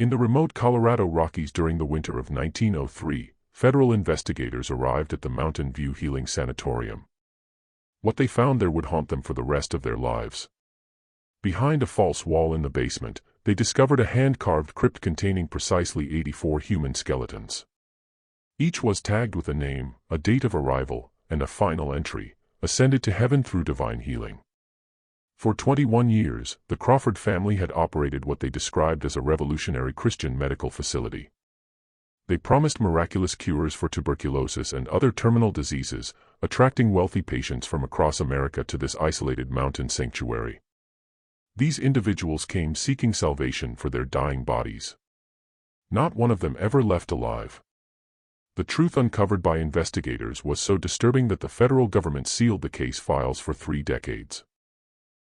In the remote Colorado Rockies during the winter of 1903, federal investigators arrived at the Mountain View Healing Sanatorium. What they found there would haunt them for the rest of their lives. Behind a false wall in the basement, they discovered a hand-carved crypt containing precisely 84 human skeletons. Each was tagged with a name, a date of arrival, and a final entry: ascended to heaven through divine healing. For 21 years, the Crawford family had operated what they described as a revolutionary Christian medical facility. They promised miraculous cures for tuberculosis and other terminal diseases, attracting wealthy patients from across America to this isolated mountain sanctuary. These individuals came seeking salvation for their dying bodies. Not one of them ever left alive. The truth uncovered by investigators was so disturbing that the federal government sealed the case files for 3 decades.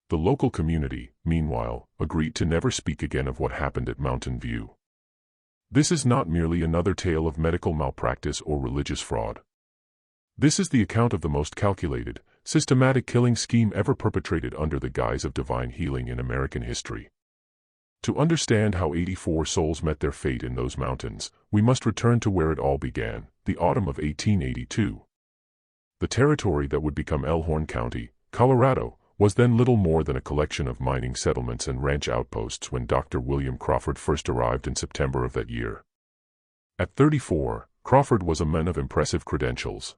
The local community, meanwhile, agreed to never speak again of what happened at Mountain View. This is not merely another tale of medical malpractice or religious fraud. This is the account of the most calculated, systematic killing scheme ever perpetrated under the guise of divine healing in American history. To understand how 84 souls met their fate in those mountains, we must return to where it all began, the autumn of 1882. The territory that would become Elkhorn County, Colorado, was then little more than a collection of mining settlements and ranch outposts when Dr. William Crawford first arrived in September of that year. At 34, Crawford was a man of impressive credentials.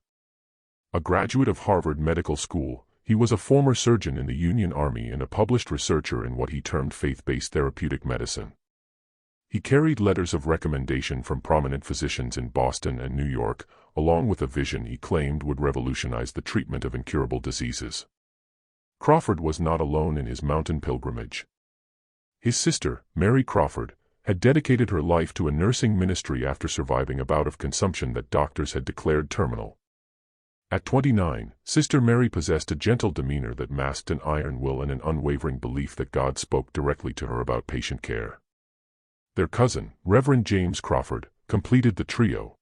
A graduate of Harvard Medical School, he was a former surgeon in the Union Army and a published researcher in what he termed faith-based therapeutic medicine. He carried letters of recommendation from prominent physicians in Boston and New York, along with a vision he claimed would revolutionize the treatment of incurable diseases. Crawford was not alone in his mountain pilgrimage. His sister, Mary Crawford, had dedicated her life to a nursing ministry after surviving a bout of consumption that doctors had declared terminal. At 29, Sister Mary possessed a gentle demeanor that masked an iron will and an unwavering belief that God spoke directly to her about patient care. Their cousin, Reverend James Crawford, completed the trio.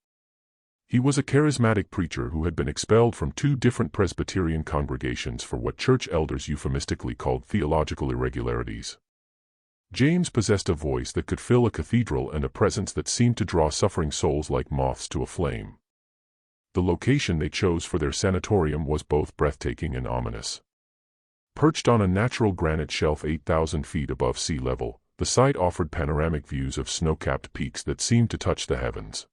He was a charismatic preacher who had been expelled from 2 different Presbyterian congregations for what church elders euphemistically called theological irregularities. James possessed a voice that could fill a cathedral and a presence that seemed to draw suffering souls like moths to a flame. The location they chose for their sanatorium was both breathtaking and ominous. Perched on a natural granite shelf 8,000 feet above sea level, the site offered panoramic views of snow-capped peaks that seemed to touch the heavens.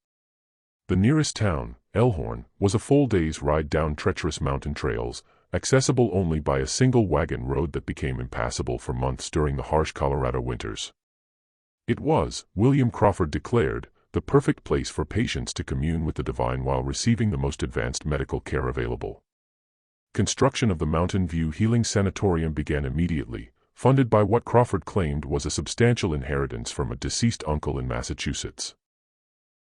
The nearest town, Elkhorn, was a full day's ride down treacherous mountain trails, accessible only by a single wagon road that became impassable for months during the harsh Colorado winters. It was, William Crawford declared, the perfect place for patients to commune with the divine while receiving the most advanced medical care available. Construction of the Mountain View Healing Sanatorium began immediately, funded by what Crawford claimed was a substantial inheritance from a deceased uncle in Massachusetts.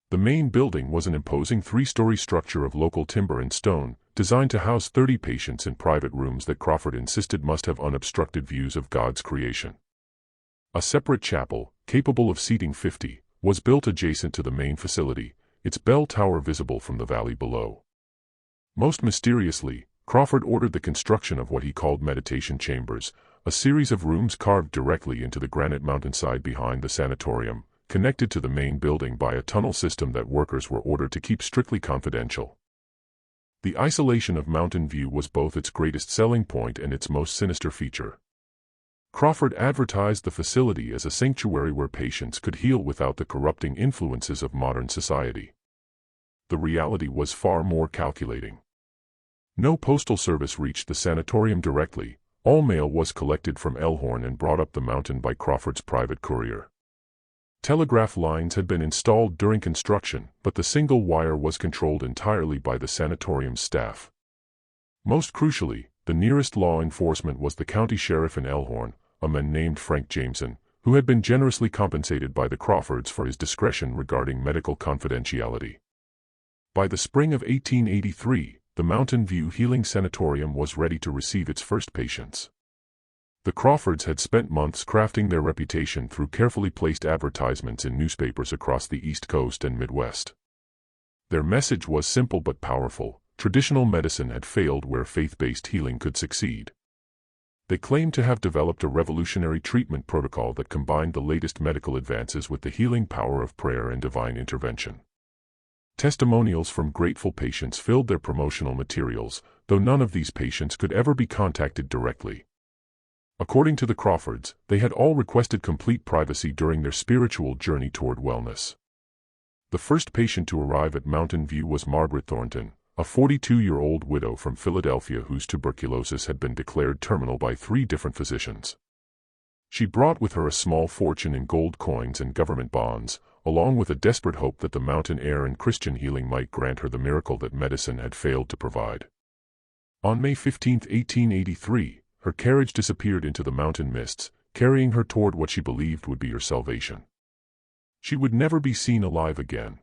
The main building was an imposing 3-story structure of local timber and stone, designed to house 30 patients in private rooms that Crawford insisted must have unobstructed views of God's creation. A separate chapel, capable of seating 50, was built adjacent to the main facility, its bell tower visible from the valley below. Most mysteriously, Crawford ordered the construction of what he called meditation chambers, a series of rooms carved directly into the granite mountainside behind the sanatorium, connected to the main building by a tunnel system that workers were ordered to keep strictly confidential. The isolation of Mountain View was both its greatest selling point and its most sinister feature. Crawford advertised the facility as a sanctuary where patients could heal without the corrupting influences of modern society. The reality was far more calculating. No postal service reached the sanatorium directly. All mail was collected from Elkhorn and brought up the mountain by Crawford's private courier. Telegraph lines had been installed during construction, but the single wire was controlled entirely by the sanatorium's staff. Most crucially, the nearest law enforcement was the county sheriff in Elkhorn, a man named Frank Jameson, who had been generously compensated by the Crawfords for his discretion regarding medical confidentiality. By the spring of 1883, the Mountain View Healing Sanatorium was ready to receive its first patients. The Crawfords had spent months crafting their reputation through carefully placed advertisements in newspapers across the East Coast and Midwest. Their message was simple but powerful: traditional medicine had failed where faith-based healing could succeed. They claimed to have developed a revolutionary treatment protocol that combined the latest medical advances with the healing power of prayer and divine intervention. Testimonials from grateful patients filled their promotional materials, though none of these patients could ever be contacted directly. According to the Crawfords, they had all requested complete privacy during their spiritual journey toward wellness. The first patient to arrive at Mountain View was Margaret Thornton, a 42-year-old widow from Philadelphia whose tuberculosis had been declared terminal by 3 different physicians. She brought with her a small fortune in gold coins and government bonds, along with a desperate hope that the mountain air and Christian healing might grant her the miracle that medicine had failed to provide. On May 15, 1883, her carriage disappeared into the mountain mists, carrying her toward what she believed would be her salvation. She would never be seen alive again.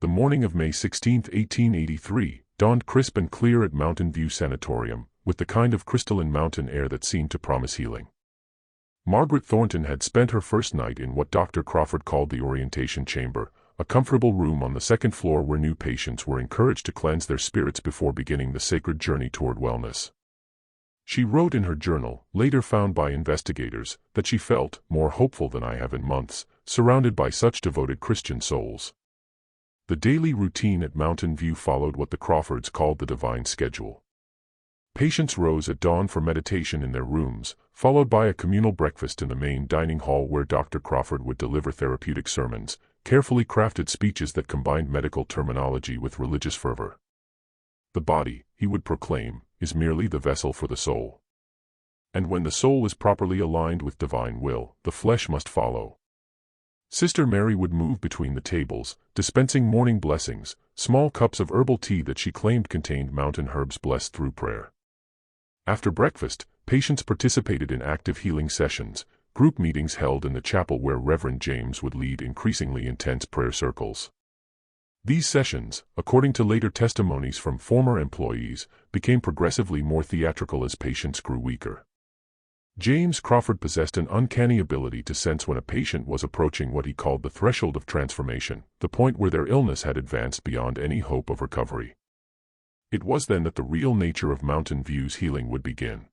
The morning of May 16, 1883, dawned crisp and clear at Mountain View Sanatorium, with the kind of crystalline mountain air that seemed to promise healing. Margaret Thornton had spent her first night in what Dr. Crawford called the orientation chamber, a comfortable room on the second floor where new patients were encouraged to cleanse their spirits before beginning the sacred journey toward wellness. She wrote in her journal, later found by investigators, that she felt more hopeful than I have in months, surrounded by such devoted Christian souls. The daily routine at Mountain View followed what the Crawfords called the divine schedule. Patients rose at dawn for meditation in their rooms, followed by a communal breakfast in the main dining hall where Dr. Crawford would deliver therapeutic sermons, carefully crafted speeches that combined medical terminology with religious fervor. The body, he would proclaim, is merely the vessel for the soul. And when the soul is properly aligned with divine will, the flesh must follow. Sister Mary would move between the tables, dispensing morning blessings, small cups of herbal tea that she claimed contained mountain herbs blessed through prayer. After breakfast, patients participated in active healing sessions, group meetings held in the chapel where Reverend James would lead increasingly intense prayer circles. These sessions, according to later testimonies from former employees, became progressively more theatrical as patients grew weaker. James Crawford possessed an uncanny ability to sense when a patient was approaching what he called the threshold of transformation, the point where their illness had advanced beyond any hope of recovery. It was then that the real nature of Mountain View's healing would begin.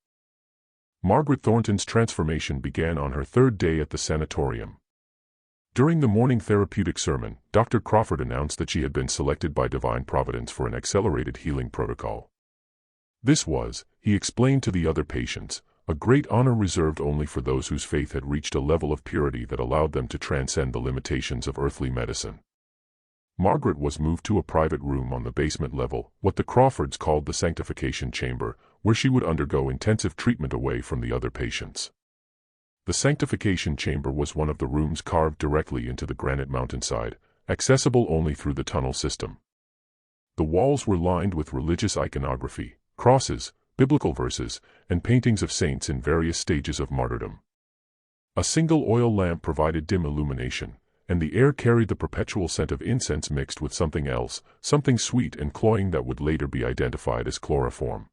Margaret Thornton's transformation began on her 3rd day at the sanatorium. During the morning therapeutic sermon, Dr. Crawford announced that she had been selected by divine providence for an accelerated healing protocol. This was, he explained to the other patients, a great honor reserved only for those whose faith had reached a level of purity that allowed them to transcend the limitations of earthly medicine. Margaret was moved to a private room on the basement level, what the Crawfords called the sanctification chamber, where she would undergo intensive treatment away from the other patients. The sanctification chamber was one of the rooms carved directly into the granite mountainside, accessible only through the tunnel system. The walls were lined with religious iconography, crosses, biblical verses, and paintings of saints in various stages of martyrdom. A single oil lamp provided dim illumination, and the air carried the perpetual scent of incense mixed with something else, something sweet and cloying that would later be identified as chloroform.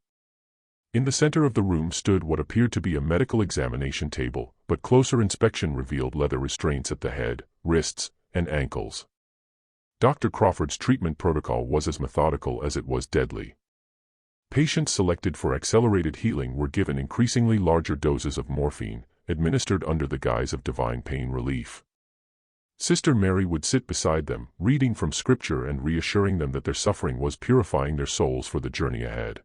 In the center of the room stood what appeared to be a medical examination table, but closer inspection revealed leather restraints at the head, wrists, and ankles. Dr. Crawford's treatment protocol was as methodical as it was deadly. Patients selected for accelerated healing were given increasingly larger doses of morphine, administered under the guise of divine pain relief. Sister Mary would sit beside them, reading from Scripture and reassuring them that their suffering was purifying their souls for the journey ahead.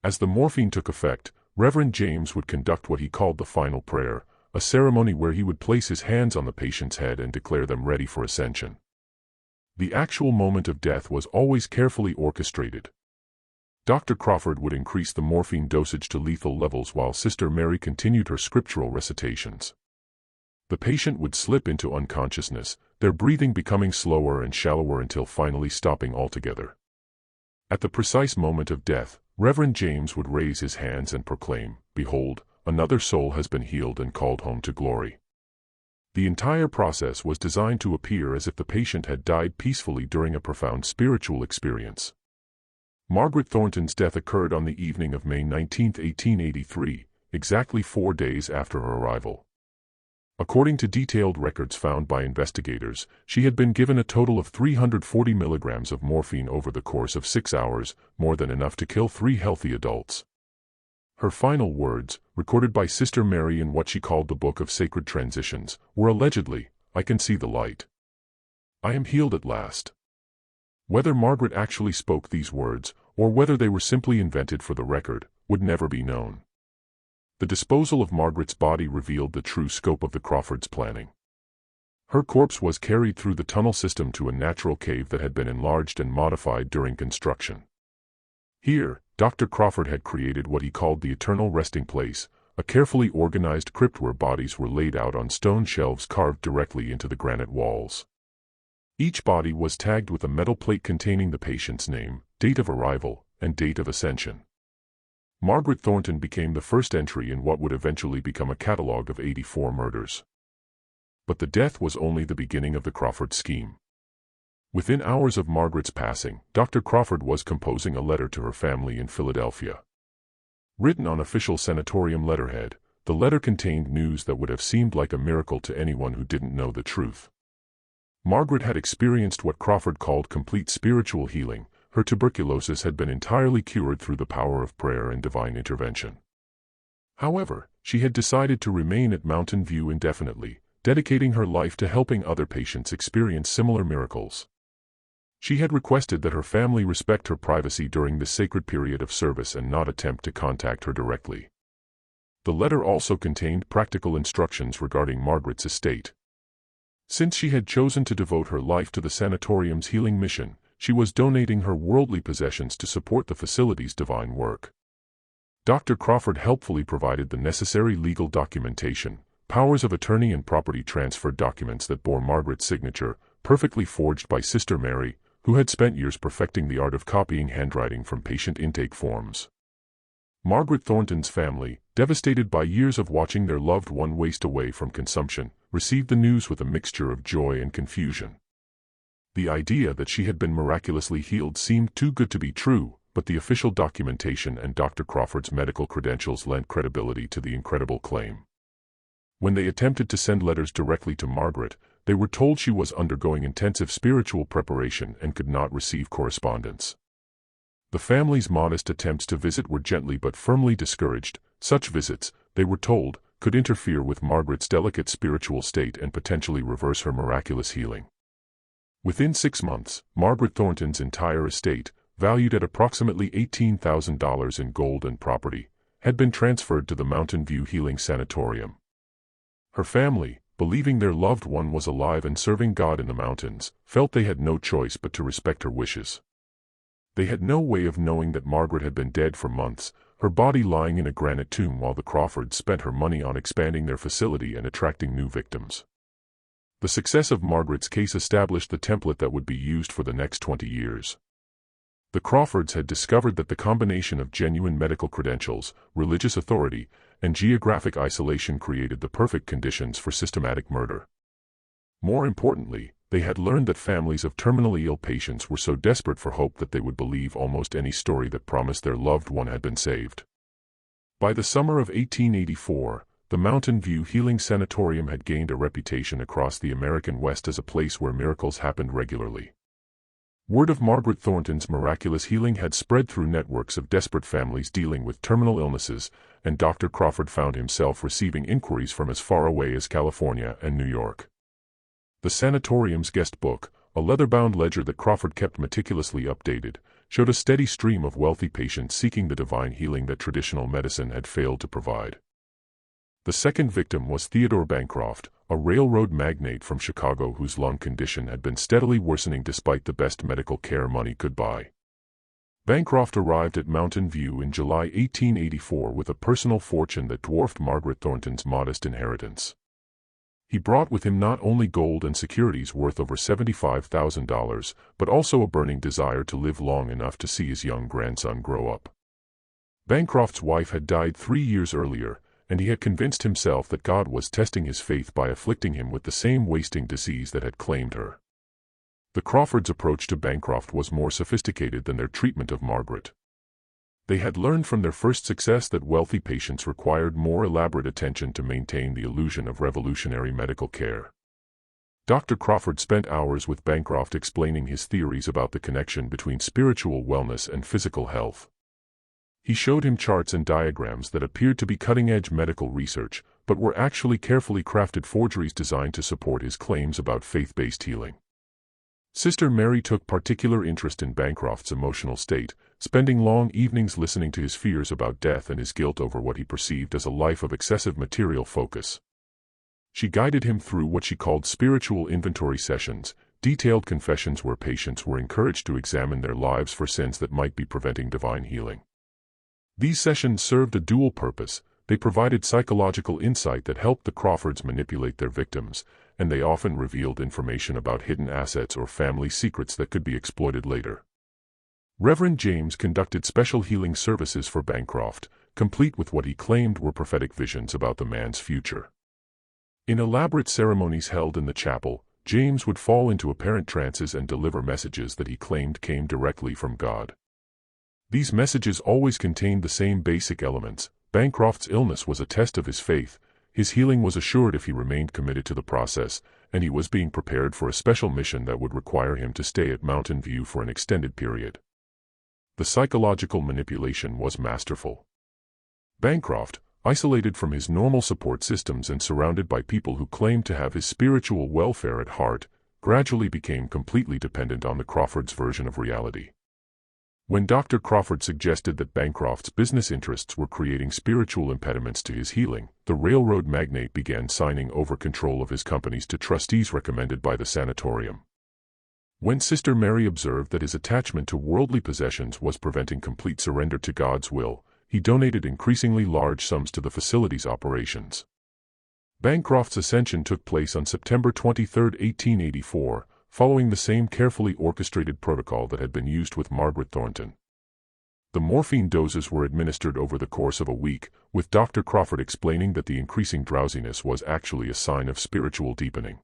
As the morphine took effect, Reverend James would conduct what he called the final prayer, a ceremony where he would place his hands on the patient's head and declare them ready for ascension. The actual moment of death was always carefully orchestrated. Dr. Crawford would increase the morphine dosage to lethal levels while Sister Mary continued her scriptural recitations. The patient would slip into unconsciousness, their breathing becoming slower and shallower until finally stopping altogether. At the precise moment of death, Reverend James would raise his hands and proclaim, "Behold, another soul has been healed and called home to glory." The entire process was designed to appear as if the patient had died peacefully during a profound spiritual experience. Margaret Thornton's death occurred on the evening of May 19, 1883, exactly 4 days after her arrival. According to detailed records found by investigators, she had been given a total of 340 milligrams of morphine over the course of 6 hours, more than enough to kill 3 healthy adults. Her final words, recorded by Sister Mary in what she called the Book of Sacred Transitions, were allegedly, "I can see the light. I am healed at last." Whether Margaret actually spoke these words, or whether they were simply invented for the record, would never be known. The disposal of Margaret's body revealed the true scope of the Crawfords' planning. Her corpse was carried through the tunnel system to a natural cave that had been enlarged and modified during construction. Here, Dr. Crawford had created what he called the Eternal Resting Place, a carefully organized crypt where bodies were laid out on stone shelves carved directly into the granite walls. Each body was tagged with a metal plate containing the patient's name, date of arrival, and date of ascension. Margaret Thornton became the first entry in what would eventually become a catalogue of 84 murders. But the death was only the beginning of the Crawford scheme. Within hours of Margaret's passing, Dr. Crawford was composing a letter to her family in Philadelphia. Written on official sanatorium letterhead, the letter contained news that would have seemed like a miracle to anyone who didn't know the truth. Margaret had experienced what Crawford called complete spiritual healing. Her tuberculosis had been entirely cured through the power of prayer and divine intervention. However, she had decided to remain at Mountain View indefinitely, dedicating her life to helping other patients experience similar miracles. She had requested that her family respect her privacy during this sacred period of service and not attempt to contact her directly. The letter also contained practical instructions regarding Margaret's estate. Since she had chosen to devote her life to the sanatorium's healing mission, she was donating her worldly possessions to support the facility's divine work. Dr. Crawford helpfully provided the necessary legal documentation, powers of attorney and property transfer documents that bore Margaret's signature, perfectly forged by Sister Mary, who had spent years perfecting the art of copying handwriting from patient intake forms. Margaret Thornton's family, devastated by years of watching their loved one waste away from consumption, received the news with a mixture of joy and confusion. The idea that she had been miraculously healed seemed too good to be true, but the official documentation and Dr. Crawford's medical credentials lent credibility to the incredible claim. When they attempted to send letters directly to Margaret, they were told she was undergoing intensive spiritual preparation and could not receive correspondence. The family's modest attempts to visit were gently but firmly discouraged. Such visits, they were told, could interfere with Margaret's delicate spiritual state and potentially reverse her miraculous healing. Within 6 months, Margaret Thornton's entire estate, valued at approximately $18,000 in gold and property, had been transferred to the Mountain View Healing Sanatorium. Her family, believing their loved one was alive and serving God in the mountains, felt they had no choice but to respect her wishes. They had no way of knowing that Margaret had been dead for months, her body lying in a granite tomb while the Crawfords spent her money on expanding their facility and attracting new victims. The success of Margaret's case established the template that would be used for the next 20 years. The Crawfords had discovered that the combination of genuine medical credentials, religious authority, and geographic isolation created the perfect conditions for systematic murder. More importantly, they had learned that families of terminally ill patients were so desperate for hope that they would believe almost any story that promised their loved one had been saved. By the summer of 1884, the Mountain View Healing Sanatorium had gained a reputation across the American West as a place where miracles happened regularly. Word of Margaret Thornton's miraculous healing had spread through networks of desperate families dealing with terminal illnesses, and Dr. Crawford found himself receiving inquiries from as far away as California and New York. The sanatorium's guest book, a leather-bound ledger that Crawford kept meticulously updated, showed a steady stream of wealthy patients seeking the divine healing that traditional medicine had failed to provide. The second victim was Theodore Bancroft, a railroad magnate from Chicago whose lung condition had been steadily worsening despite the best medical care money could buy. Bancroft arrived at Mountain View in July 1884 with a personal fortune that dwarfed Margaret Thornton's modest inheritance. He brought with him not only gold and securities worth over $75,000, but also a burning desire to live long enough to see his young grandson grow up. Bancroft's wife had died 3 years earlier, and he had convinced himself that God was testing his faith by afflicting him with the same wasting disease that had claimed her. The Crawfords' approach to Bancroft was more sophisticated than their treatment of Margaret. They had learned from their first success that wealthy patients required more elaborate attention to maintain the illusion of revolutionary medical care. Dr. Crawford spent hours with Bancroft explaining his theories about the connection between spiritual wellness and physical health. He showed him charts and diagrams that appeared to be cutting-edge medical research, but were actually carefully crafted forgeries designed to support his claims about faith-based healing. Sister Mary took particular interest in Bancroft's emotional state, spending long evenings listening to his fears about death and his guilt over what he perceived as a life of excessive material focus. She guided him through what she called spiritual inventory sessions, detailed confessions where patients were encouraged to examine their lives for sins that might be preventing divine healing. These sessions served a dual purpose. They provided psychological insight that helped the Crawfords manipulate their victims, and they often revealed information about hidden assets or family secrets that could be exploited later. Reverend James conducted special healing services for Bancroft, complete with what he claimed were prophetic visions about the man's future. In elaborate ceremonies held in the chapel, James would fall into apparent trances and deliver messages that he claimed came directly from God. These messages always contained the same basic elements. Bancroft's illness was a test of his faith, his healing was assured if he remained committed to the process, and he was being prepared for a special mission that would require him to stay at Mountain View for an extended period. The psychological manipulation was masterful. Bancroft, isolated from his normal support systems and surrounded by people who claimed to have his spiritual welfare at heart, gradually became completely dependent on the Crawfords' version of reality. When Dr. Crawford suggested that Bancroft's business interests were creating spiritual impediments to his healing, the railroad magnate began signing over control of his companies to trustees recommended by the sanatorium. When Sister Mary observed that his attachment to worldly possessions was preventing complete surrender to God's will, he donated increasingly large sums to the facility's operations. Bancroft's ascension took place on September 23, 1884, following the same carefully orchestrated protocol that had been used with Margaret Thornton. The morphine doses were administered over the course of a week, with Dr. Crawford explaining that the increasing drowsiness was actually a sign of spiritual deepening.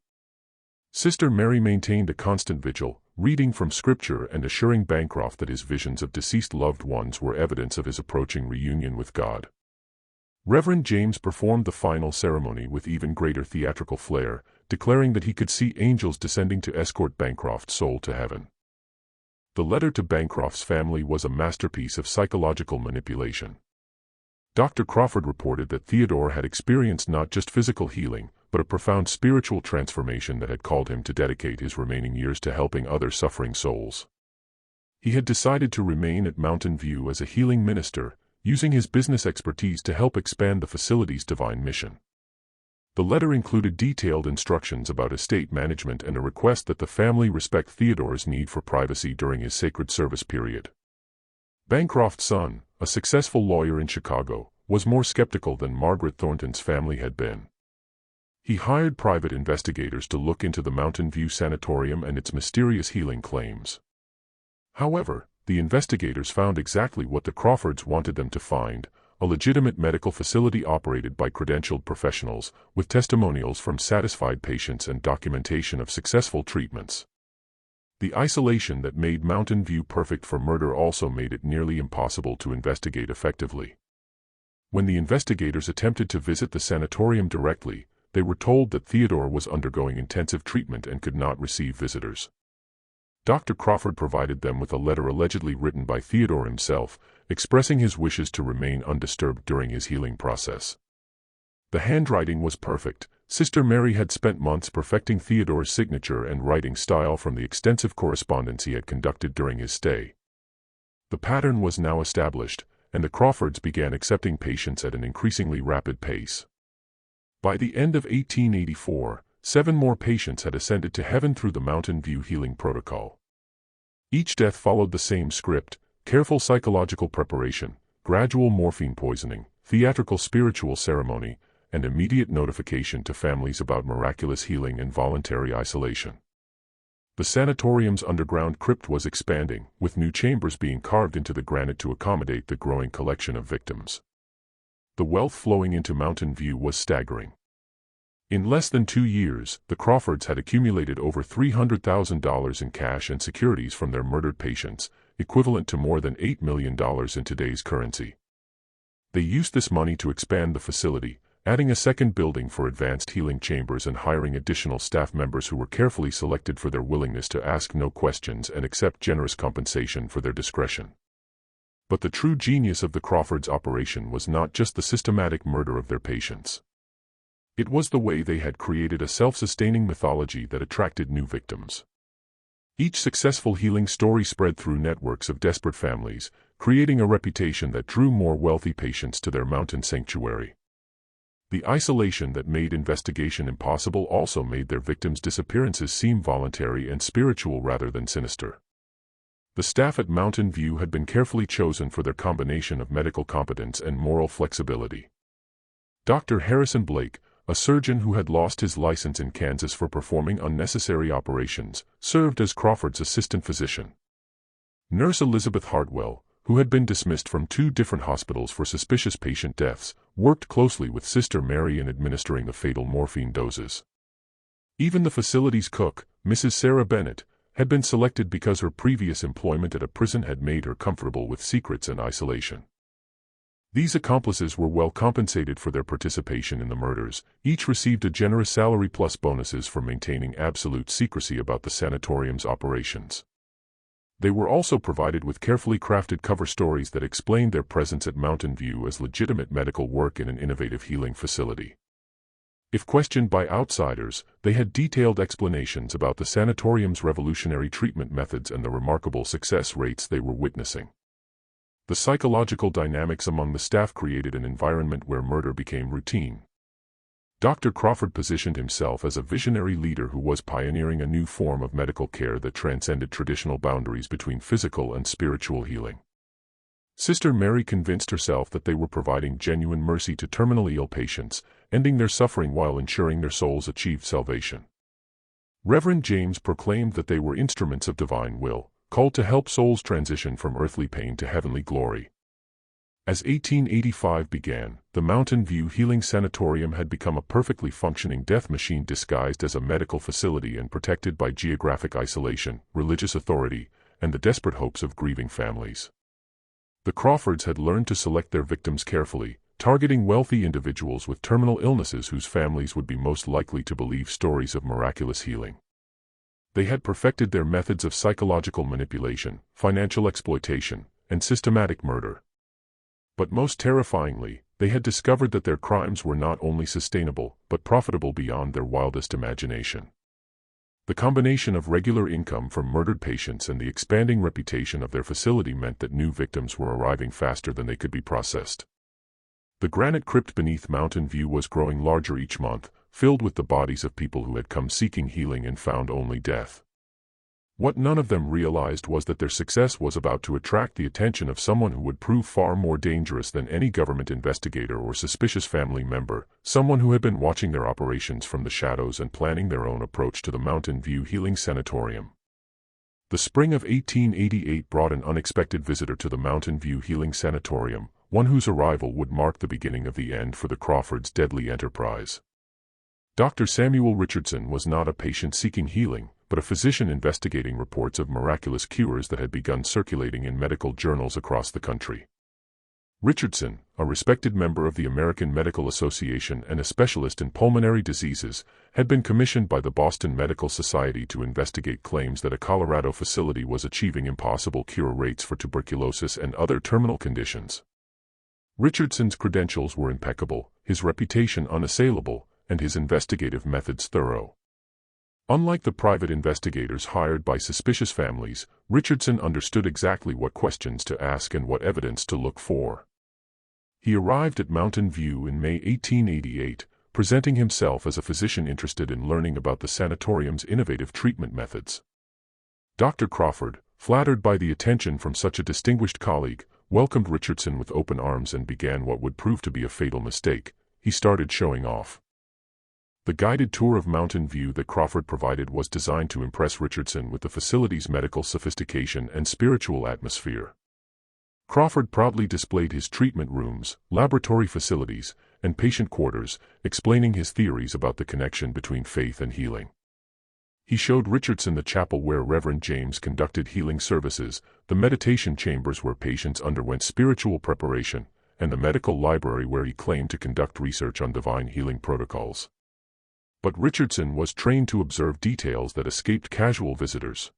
Sister Mary maintained a constant vigil, reading from Scripture and assuring Bancroft that his visions of deceased loved ones were evidence of his approaching reunion with God. Reverend James performed the final ceremony with even greater theatrical flair, declaring that he could see angels descending to escort Bancroft's soul to heaven. The letter to Bancroft's family was a masterpiece of psychological manipulation. Dr. Crawford reported that Theodore had experienced not just physical healing, but a profound spiritual transformation that had called him to dedicate his remaining years to helping other suffering souls. He had decided to remain at Mountain View as a healing minister, using his business expertise to help expand the facility's divine mission. The letter included detailed instructions about estate management and a request that the family respect Theodore's need for privacy during his sacred service period. Bancroft's son, a successful lawyer in Chicago, was more skeptical than Margaret Thornton's family had been. He hired private investigators to look into the Mountain View Sanatorium and its mysterious healing claims. However, the investigators found exactly what the Crawfords wanted them to find: a legitimate medical facility operated by credentialed professionals, with testimonials from satisfied patients and documentation of successful treatments. The isolation that made Mountain View perfect for murder also made it nearly impossible to investigate effectively. When the investigators attempted to visit the sanatorium directly, they were told that Theodore was undergoing intensive treatment and could not receive visitors. Dr. Crawford provided them with a letter allegedly written by Theodore himself, expressing his wishes to remain undisturbed during his healing process. The handwriting was perfect. Sister Mary had spent months perfecting Theodore's signature and writing style from the extensive correspondence he had conducted during his stay. The pattern was now established, and the Crawfords began accepting patients at an increasingly rapid pace. By the end of 1884, 7 more patients had ascended to heaven through the Mountain View Healing Protocol. Each death followed the same script: careful psychological preparation, gradual morphine poisoning, theatrical spiritual ceremony, and immediate notification to families about miraculous healing and voluntary isolation. The sanatorium's underground crypt was expanding, with new chambers being carved into the granite to accommodate the growing collection of victims. The wealth flowing into Mountain View was staggering. In less than 2 years, the Crawfords had accumulated over $300,000 in cash and securities from their murdered patients, equivalent to more than $8 million in today's currency. They used this money to expand the facility, adding a second building for advanced healing chambers and hiring additional staff members who were carefully selected for their willingness to ask no questions and accept generous compensation for their discretion. But the true genius of the Crawfords' operation was not just the systematic murder of their patients. It was the way they had created a self-sustaining mythology that attracted new victims. Each successful healing story spread through networks of desperate families, creating a reputation that drew more wealthy patients to their mountain sanctuary. The isolation that made investigation impossible also made their victims' disappearances seem voluntary and spiritual rather than sinister. The staff at Mountain View had been carefully chosen for their combination of medical competence and moral flexibility. Dr. Harrison Blake, a surgeon who had lost his license in Kansas for performing unnecessary operations, served as Crawford's assistant physician. Nurse Elizabeth Hartwell, who had been dismissed from 2 different hospitals for suspicious patient deaths, worked closely with Sister Mary in administering the fatal morphine doses. Even the facility's cook, Mrs. Sarah Bennett, had been selected because her previous employment at a prison had made her comfortable with secrets and isolation. These accomplices were well compensated for their participation in the murders. Each received a generous salary plus bonuses for maintaining absolute secrecy about the sanatorium's operations. They were also provided with carefully crafted cover stories that explained their presence at Mountain View as legitimate medical work in an innovative healing facility. If questioned by outsiders, they had detailed explanations about the sanatorium's revolutionary treatment methods and the remarkable success rates they were witnessing. The psychological dynamics among the staff created an environment where murder became routine. Dr. Crawford positioned himself as a visionary leader who was pioneering a new form of medical care that transcended traditional boundaries between physical and spiritual healing. Sister Mary convinced herself that they were providing genuine mercy to terminally ill patients, ending their suffering while ensuring their souls achieved salvation. Reverend James proclaimed that they were instruments of divine will, called to help souls transition from earthly pain to heavenly glory. As 1885 began, the Mountain View Healing Sanatorium had become a perfectly functioning death machine disguised as a medical facility and protected by geographic isolation, religious authority, and the desperate hopes of grieving families. The Crawfords had learned to select their victims carefully, targeting wealthy individuals with terminal illnesses whose families would be most likely to believe stories of miraculous healing. They had perfected their methods of psychological manipulation, financial exploitation, and systematic murder. But most terrifyingly, they had discovered that their crimes were not only sustainable, but profitable beyond their wildest imagination. The combination of regular income from murdered patients and the expanding reputation of their facility meant that new victims were arriving faster than they could be processed. The granite crypt beneath Mountain View was growing larger each month, filled with the bodies of people who had come seeking healing and found only death. What none of them realized was that their success was about to attract the attention of someone who would prove far more dangerous than any government investigator or suspicious family member, someone who had been watching their operations from the shadows and planning their own approach to the Mountain View Healing Sanatorium. The spring of 1888 brought an unexpected visitor to the Mountain View Healing Sanatorium, one whose arrival would mark the beginning of the end for the Crawfords' deadly enterprise. Dr. Samuel Richardson was not a patient seeking healing, but a physician investigating reports of miraculous cures that had begun circulating in medical journals across the country. Richardson, a respected member of the American Medical Association and a specialist in pulmonary diseases, had been commissioned by the Boston Medical Society to investigate claims that a Colorado facility was achieving impossible cure rates for tuberculosis and other terminal conditions. Richardson's credentials were impeccable, his reputation unassailable, and his investigative methods thorough. Unlike the private investigators hired by suspicious families, Richardson understood exactly what questions to ask and what evidence to look for. He arrived at Mountain View in May 1888, presenting himself as a physician interested in learning about the sanatorium's innovative treatment methods. Dr. Crawford, flattered by the attention from such a distinguished colleague, welcomed Richardson with open arms and began what would prove to be a fatal mistake. He started showing off. The guided tour of Mountain View that Crawford provided was designed to impress Richardson with the facility's medical sophistication and spiritual atmosphere. Crawford proudly displayed his treatment rooms, laboratory facilities, and patient quarters, explaining his theories about the connection between faith and healing. He showed Richardson the chapel where Reverend James conducted healing services, the meditation chambers where patients underwent spiritual preparation, and the medical library where he claimed to conduct research on divine healing protocols. But Richardson was trained to observe details that escaped casual visitors.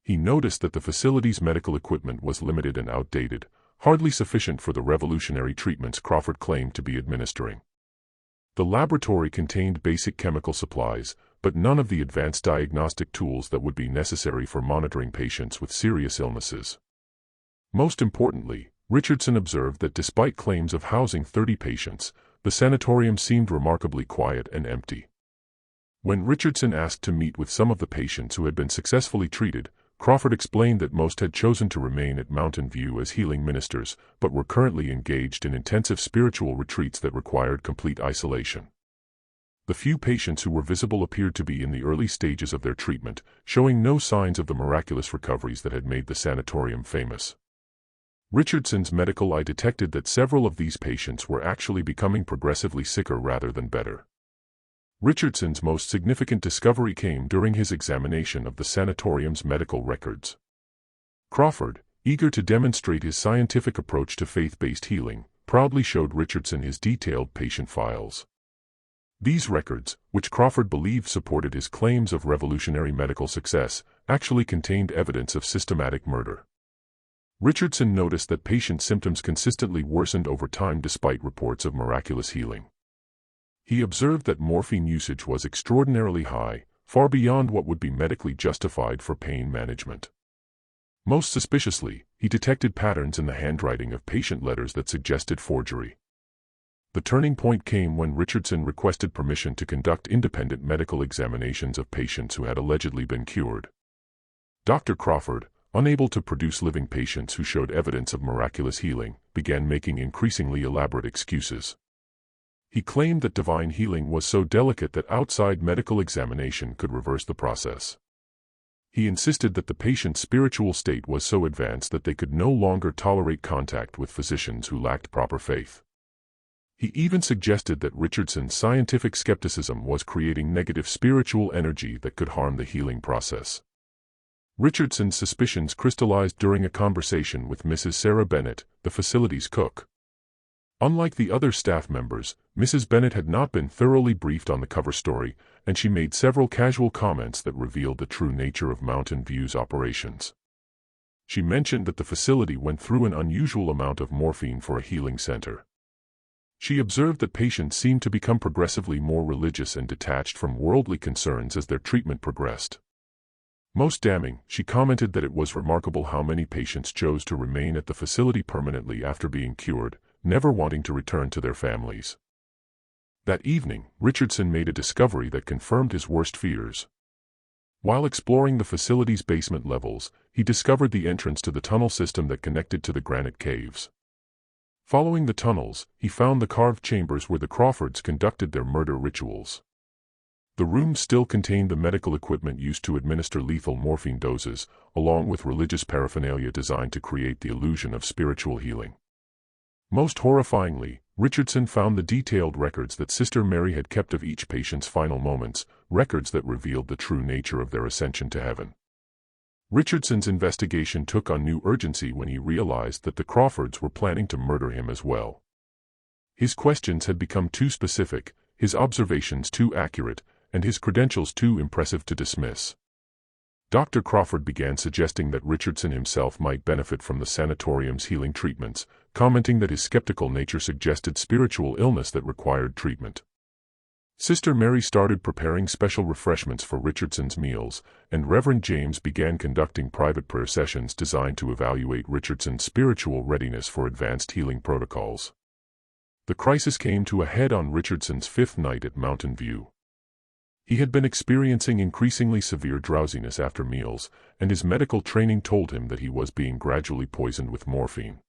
He noticed that the facility's medical equipment was limited and outdated, hardly sufficient for the revolutionary treatments Crawford claimed to be administering. The laboratory contained basic chemical supplies, but none of the advanced diagnostic tools that would be necessary for monitoring patients with serious illnesses. Most importantly, Richardson observed that despite claims of housing 30 patients, the sanatorium seemed remarkably quiet and empty. When Richardson asked to meet with some of the patients who had been successfully treated, Crawford explained that most had chosen to remain at Mountain View as healing ministers, but were currently engaged in intensive spiritual retreats that required complete isolation. The few patients who were visible appeared to be in the early stages of their treatment, showing no signs of the miraculous recoveries that had made the sanatorium famous. Richardson's medical eye detected that several of these patients were actually becoming progressively sicker rather than better. Richardson's most significant discovery came during his examination of the sanatorium's medical records. Crawford, eager to demonstrate his scientific approach to faith-based healing, proudly showed Richardson his detailed patient files. These records, which Crawford believed supported his claims of revolutionary medical success, actually contained evidence of systematic murder. Richardson noticed that patient symptoms consistently worsened over time despite reports of miraculous healing. He observed that morphine usage was extraordinarily high, far beyond what would be medically justified for pain management. Most suspiciously, he detected patterns in the handwriting of patient letters that suggested forgery. The turning point came when Richardson requested permission to conduct independent medical examinations of patients who had allegedly been cured. Dr. Crawford, unable to produce living patients who showed evidence of miraculous healing, began making increasingly elaborate excuses. He claimed that divine healing was so delicate that outside medical examination could reverse the process. He insisted that the patient's spiritual state was so advanced that they could no longer tolerate contact with physicians who lacked proper faith. He even suggested that Richardson's scientific skepticism was creating negative spiritual energy that could harm the healing process. Richardson's suspicions crystallized during a conversation with Mrs. Sarah Bennett, the facility's cook. Unlike the other staff members, Mrs. Bennett had not been thoroughly briefed on the cover story, and she made several casual comments that revealed the true nature of Mountain View's operations. She mentioned that the facility went through an unusual amount of morphine for a healing center. She observed that patients seemed to become progressively more religious and detached from worldly concerns as their treatment progressed. Most damning, she commented that it was remarkable how many patients chose to remain at the facility permanently after being cured, never wanting to return to their families. That evening, Richardson made a discovery that confirmed his worst fears. While exploring the facility's basement levels, he discovered the entrance to the tunnel system that connected to the granite caves. Following the tunnels, he found the carved chambers where the Crawfords conducted their murder rituals. The rooms still contained the medical equipment used to administer lethal morphine doses, along with religious paraphernalia designed to create the illusion of spiritual healing. Most horrifyingly, Richardson found the detailed records that Sister Mary had kept of each patient's final moments, records that revealed the true nature of their ascension to heaven. Richardson's investigation took on new urgency when he realized that the Crawfords were planning to murder him as well. His questions had become too specific, his observations too accurate, and his credentials too impressive to dismiss. Dr. Crawford began suggesting that Richardson himself might benefit from the sanatorium's healing treatments, commenting that his skeptical nature suggested spiritual illness that required treatment. Sister Mary started preparing special refreshments for Richardson's meals, and Reverend James began conducting private prayer sessions designed to evaluate Richardson's spiritual readiness for advanced healing protocols. The crisis came to a head on Richardson's fifth night at Mountain View. He had been experiencing increasingly severe drowsiness after meals, and his medical training told him that he was being gradually poisoned with morphine.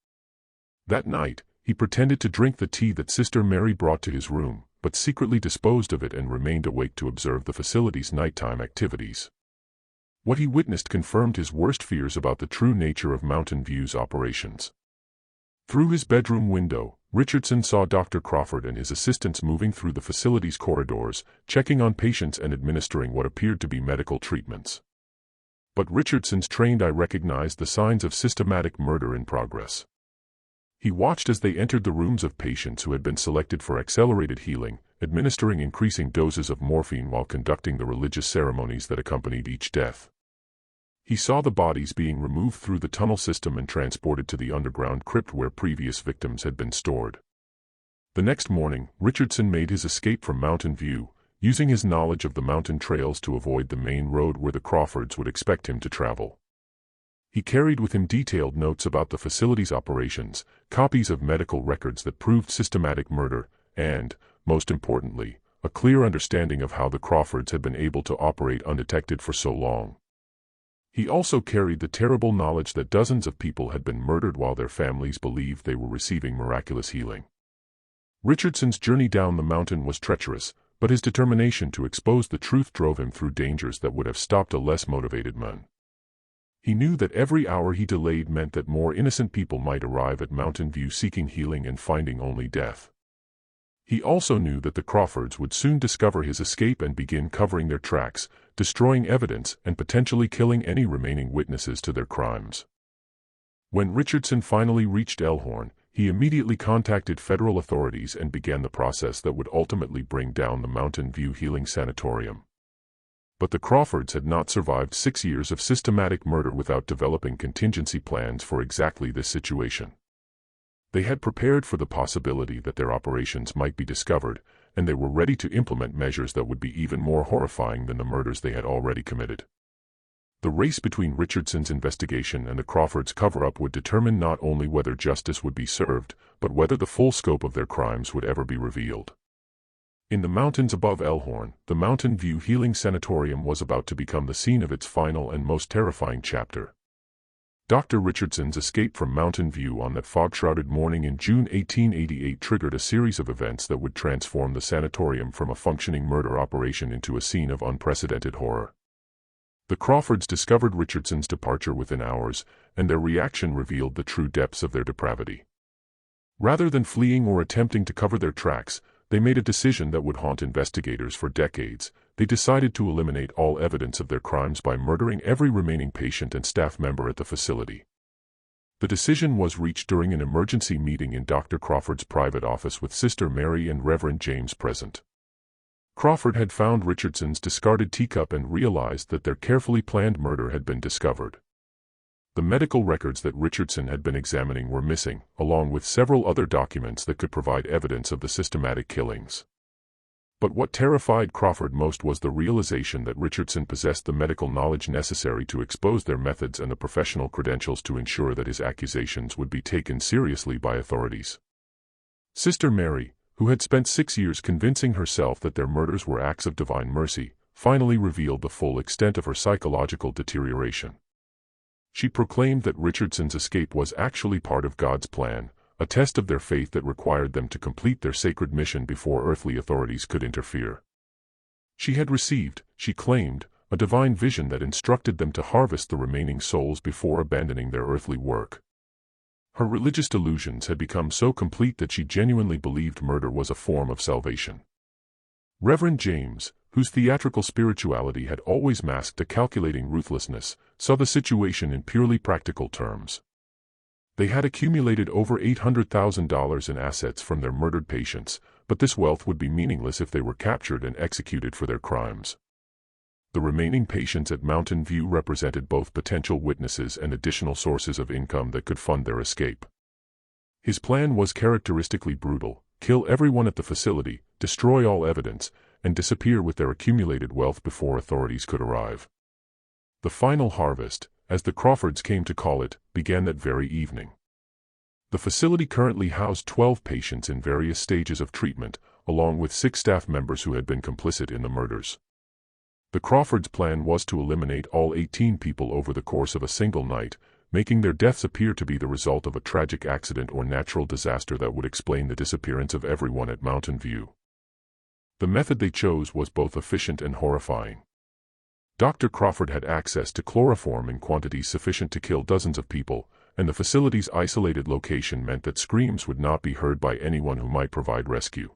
That night, he pretended to drink the tea that Sister Mary brought to his room, but secretly disposed of it and remained awake to observe the facility's nighttime activities. What he witnessed confirmed his worst fears about the true nature of Mountain View's operations. Through his bedroom window, Richardson saw Dr. Crawford and his assistants moving through the facility's corridors, checking on patients and administering what appeared to be medical treatments. But Richardson's trained eye recognized the signs of systematic murder in progress. He watched as they entered the rooms of patients who had been selected for accelerated healing, administering increasing doses of morphine while conducting the religious ceremonies that accompanied each death. He saw the bodies being removed through the tunnel system and transported to the underground crypt where previous victims had been stored. The next morning, Richardson made his escape from Mountain View, using his knowledge of the mountain trails to avoid the main road where the Crawfords would expect him to travel. He carried with him detailed notes about the facility's operations, copies of medical records that proved systematic murder, and, most importantly, a clear understanding of how the Crawfords had been able to operate undetected for so long. He also carried the terrible knowledge that dozens of people had been murdered while their families believed they were receiving miraculous healing. Richardson's journey down the mountain was treacherous, but his determination to expose the truth drove him through dangers that would have stopped a less motivated man. He knew that every hour he delayed meant that more innocent people might arrive at Mountain View seeking healing and finding only death. He also knew that the Crawfords would soon discover his escape and begin covering their tracks, destroying evidence and potentially killing any remaining witnesses to their crimes. When Richardson finally reached Elkhorn, he immediately contacted federal authorities and began the process that would ultimately bring down the Mountain View Healing Sanatorium. But the Crawfords had not survived 6 years of systematic murder without developing contingency plans for exactly this situation. They had prepared for the possibility that their operations might be discovered, and they were ready to implement measures that would be even more horrifying than the murders they had already committed. The race between Richardson's investigation and the Crawfords' cover-up would determine not only whether justice would be served, but whether the full scope of their crimes would ever be revealed. In the mountains above Elkhorn, the Mountain View Healing Sanatorium was about to become the scene of its final and most terrifying chapter. Dr. Richardson's escape from Mountain View on that fog-shrouded morning in June 1888 triggered a series of events that would transform the sanatorium from a functioning murder operation into a scene of unprecedented horror. The Crawfords discovered Richardson's departure within hours, and their reaction revealed the true depths of their depravity. Rather than fleeing or attempting to cover their tracks, they made a decision that would haunt investigators for decades. They decided to eliminate all evidence of their crimes by murdering every remaining patient and staff member at the facility. The decision was reached during an emergency meeting in Dr. Crawford's private office with Sister Mary and Reverend James present. Crawford had found Richardson's discarded teacup and realized that their carefully planned murder had been discovered. The medical records that Richardson had been examining were missing, along with several other documents that could provide evidence of the systematic killings. But what terrified Crawford most was the realization that Richardson possessed the medical knowledge necessary to expose their methods and the professional credentials to ensure that his accusations would be taken seriously by authorities. Sister Mary, who had spent 6 years convincing herself that their murders were acts of divine mercy, finally revealed the full extent of her psychological deterioration. She proclaimed that Richardson's escape was actually part of God's plan, a test of their faith that required them to complete their sacred mission before earthly authorities could interfere. She had received, she claimed, a divine vision that instructed them to harvest the remaining souls before abandoning their earthly work. Her religious delusions had become so complete that she genuinely believed murder was a form of salvation. Reverend James, whose theatrical spirituality had always masked a calculating ruthlessness, saw the situation in purely practical terms. They had accumulated over $800,000 in assets from their murdered patients, but this wealth would be meaningless if they were captured and executed for their crimes. The remaining patients at Mountain View represented both potential witnesses and additional sources of income that could fund their escape. His plan was characteristically brutal: kill everyone at the facility, destroy all evidence, and disappear with their accumulated wealth before authorities could arrive. The final harvest, as the Crawfords came to call it, began that very evening. The facility currently housed 12 patients in various stages of treatment, along with 6 staff members who had been complicit in the murders. The Crawfords' plan was to eliminate all 18 people over the course of a single night, making their deaths appear to be the result of a tragic accident or natural disaster that would explain the disappearance of everyone at Mountain View. The method they chose was both efficient and horrifying. Dr. Crawford had access to chloroform in quantities sufficient to kill dozens of people, and the facility's isolated location meant that screams would not be heard by anyone who might provide rescue.